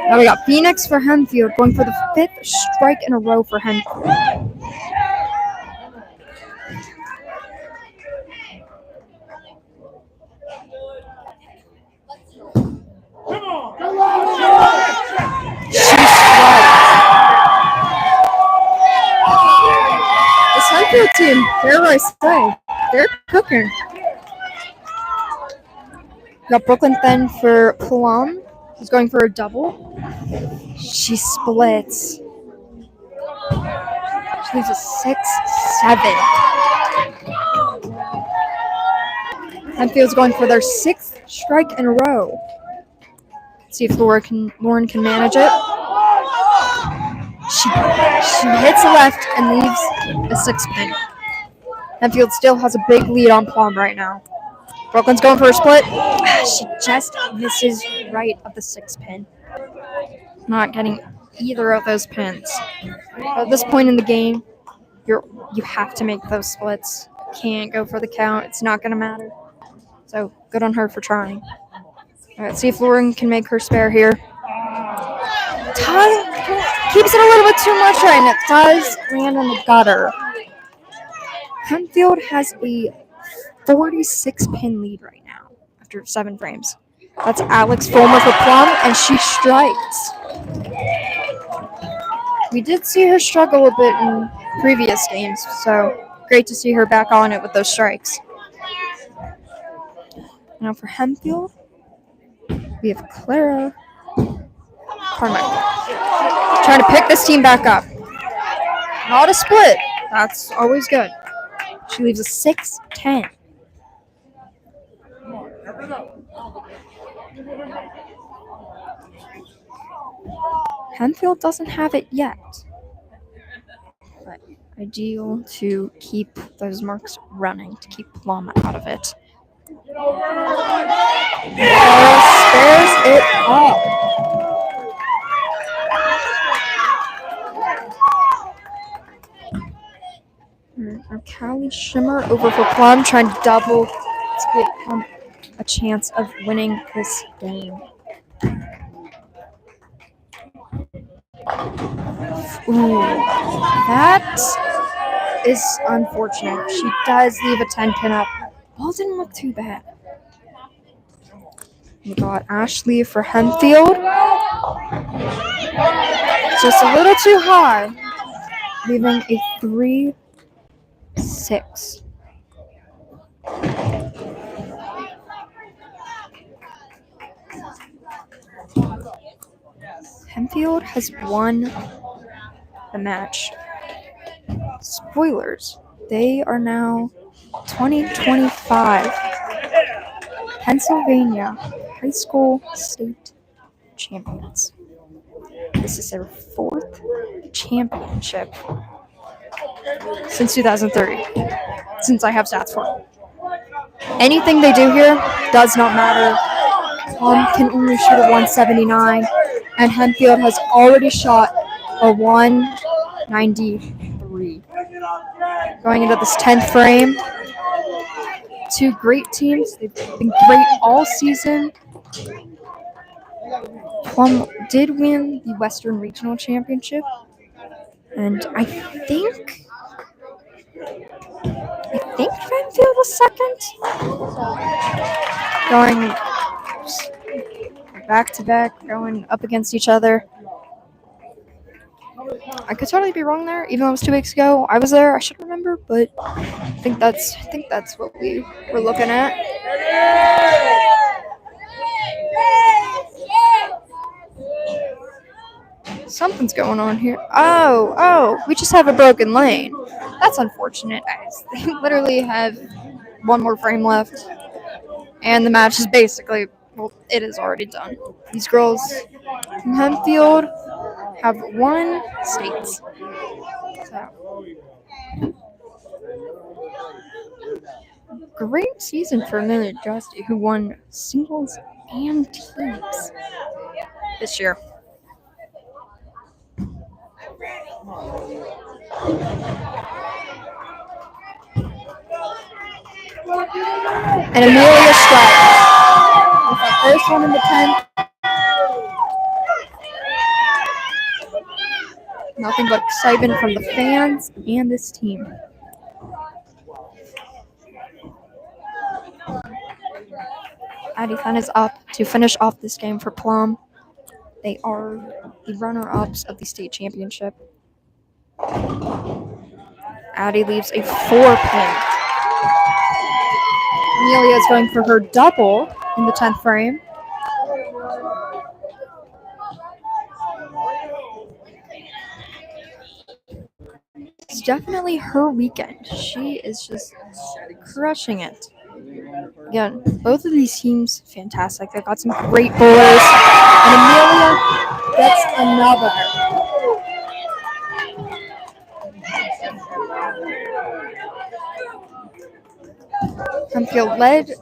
Now we got Phoenix for Hempfield, going for the 5th strike in a row for Hempfield. She strikes. This Hempfield team, dare I say, they're cooking. Got Brooklyn then for Plum. He's going for a double. She splits. She leaves a 6-7. Hempfield's going for their 6th strike in a row. See if Lauren can manage it. She hits a left and leaves a 6-pin. Hempfield still has a big lead on Plum right now. Brooklyn's going for a split. She just misses right of the 6-pin. Not getting either of those pins. At this point in the game, you have to make those splits. Can't go for the count. It's not going to matter. So good on her for trying. All right, see if Lauren can make her spare here. Keeps it a little bit too much right, and it does land in the gutter. Hempfield has a 46-pin lead right now after 7 frames. That's Alex Fulmer for Plum, and she strikes. We did see her struggle a bit in previous games, so great to see her back on it with those strikes. Now for Hempfield, we have Clara Carmichael trying to pick this team back up. Not a split. That's always good. She leaves a 6-10. Hempfield doesn't have it yet, but ideal to keep those marks running, to keep Plum out of it. Spares it up. Our Callie Shimmer over for Plum, trying to double to give Plum a chance of winning this game. Ooh, that is unfortunate. She does leave a 10-pin up. Ball didn't look too bad. We got Ashley for Hempfield. Just a little too high, leaving a 3-6. Hempfield has won the match. Spoilers, they are now 2025 Pennsylvania High School State Champions. This is their 4th championship since 2003, since I have stats for it. Anything they do here does not matter. Plum can only shoot a 179, and Hempfield has already shot a 193. Going into this 10th frame, 2 great teams. They've been great all season. Plum did win the Western Regional Championship, and I think Hempfield was second. Going back-to-back, going up against each other. I could totally be wrong there, even though it was 2 weeks ago. I was there. I should remember, but I think that's what we were looking at. Something's going on here. Oh, we just have a broken lane. That's unfortunate, guys. They literally have one more frame left. And the match is basically, well, it is already done. These girls from Hempfield have won states. So, great season for Amelia Justy, who won singles and teams this year. And Amelia strikes with the first one in the 10th. Nothing but excitement from the fans and this team. Addie Fenn is up to finish off this game for Plum. They are the runner-ups of the state championship. Addie leaves a 4-pin. Amelia is going for her double in the 10th frame. It's definitely her weekend. She is just crushing it. Again, both of these teams, fantastic. They've got some great bowlers. And Amelia gets another. Hempfield led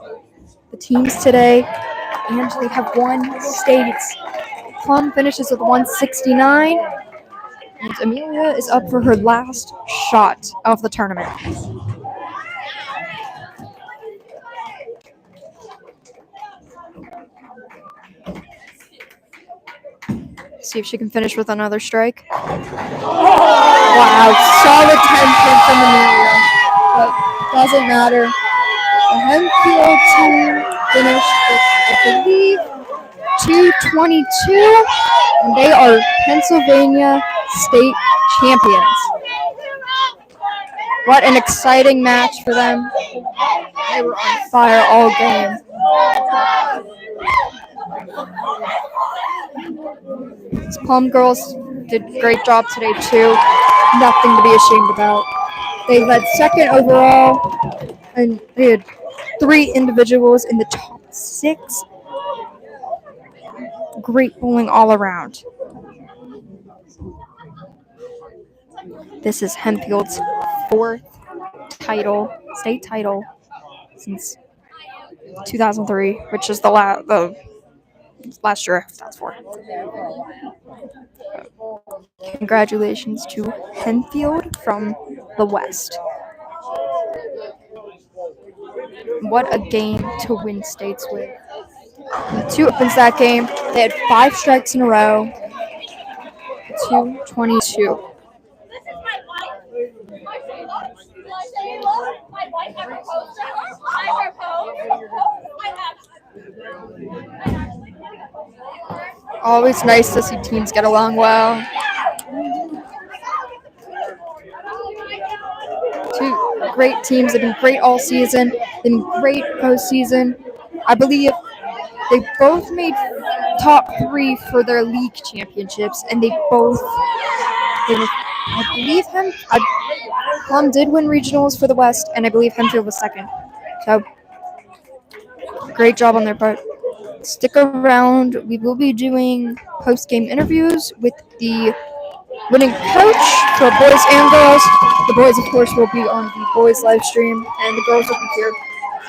the teams today, and they have won states. Plum finishes with 169, and Amelia is up for her last shot of the tournament. See if she can finish with another strike. Wow, solid 10-pin from Amelia, but doesn't matter. The Hempfield team finished with, I believe, 222, and they are Pennsylvania state champions. What an exciting match for them. They were on fire all game. These Plum girls did a great job today too. Nothing to be ashamed about. They led second overall, and they had 3 individuals in the top 6. Great bowling all around. This is Hempfield's 4th state title since 2003, which is the last year that's for. Congratulations to Hempfield from the West. What a game to win states with. The 2 opens that game. They had 5 strikes in a row. 222. Always nice to see teams get along well. 2 great teams. They've been great all season. They've been great postseason. I believe they both made top 3 for their league championships, and I believe Plum did win regionals for the West, and I believe Hempfield was second. So, great job on their part. Stick around. We will be doing post-game interviews with the winning coach for boys and girls. The boys, of course, will be on the boys live stream, and the girls will be here.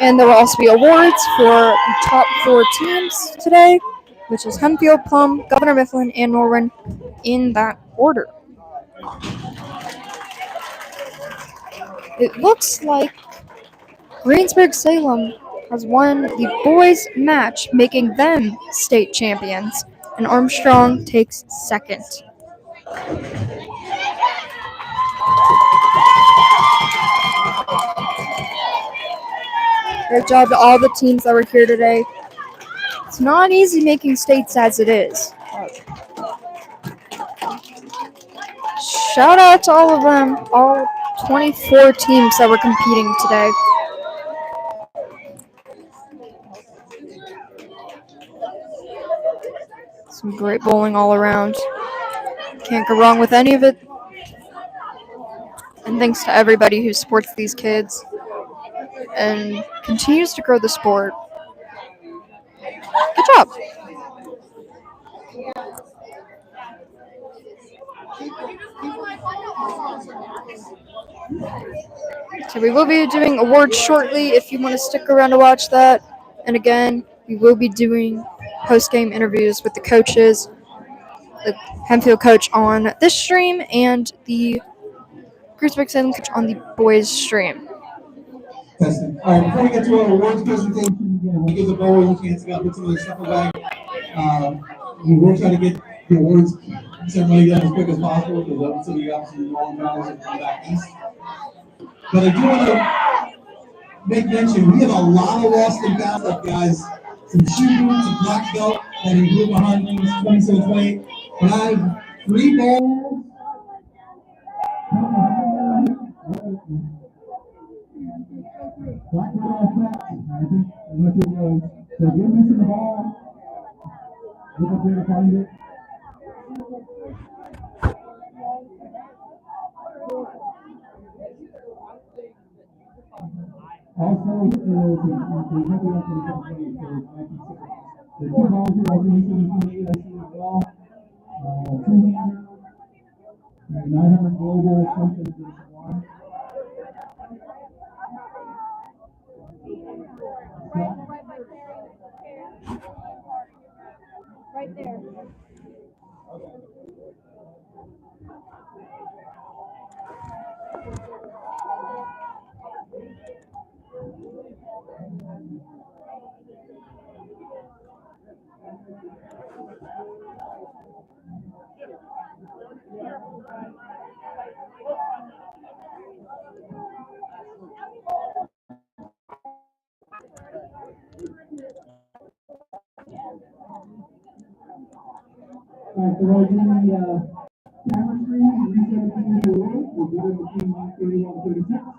And there will also be awards for the top 4 teams today, which is Hempfield, Plum, Governor Mifflin, and Norwin, in that order. It looks like Greensburg-Salem has won the boys' match, making them state champions, and Armstrong takes second. Great job to all the teams that were here today. It's not easy making states as it is. Shout out to all of them, all 24 teams that were competing today. Some great bowling all around. Can't go wrong with any of it. And thanks to everybody who supports these kids and continues to grow the sport. Good job. So we will be doing awards shortly if you want to stick around to watch that. And again, we will be doing post-game interviews with the coaches, the Hempfield coach on this stream and the Crucifix coach on the boys stream. Testing. All right, before we get to our awards presentation, we give the bowlers a chance to put some of their stuff away. We will try to get the awards ceremony done as quick as possible because some of you obviously long travels and come back east. But I do want to make mention, we have a lot of lost and found stuff, guys. Some shoe boots, some black belt that include behind things 27-28. But I have 3 balls. Black belt effect. I think look at those. So if you're missing the ball, look up there to find it. Also, there's nothing else in the company, so the 2 balls here, I think it's 28, I see as well. 200, 900 global, something is 1. Right there. Alright, so we're doing the camera screen, reset the away. We'll do it between 31 and 36.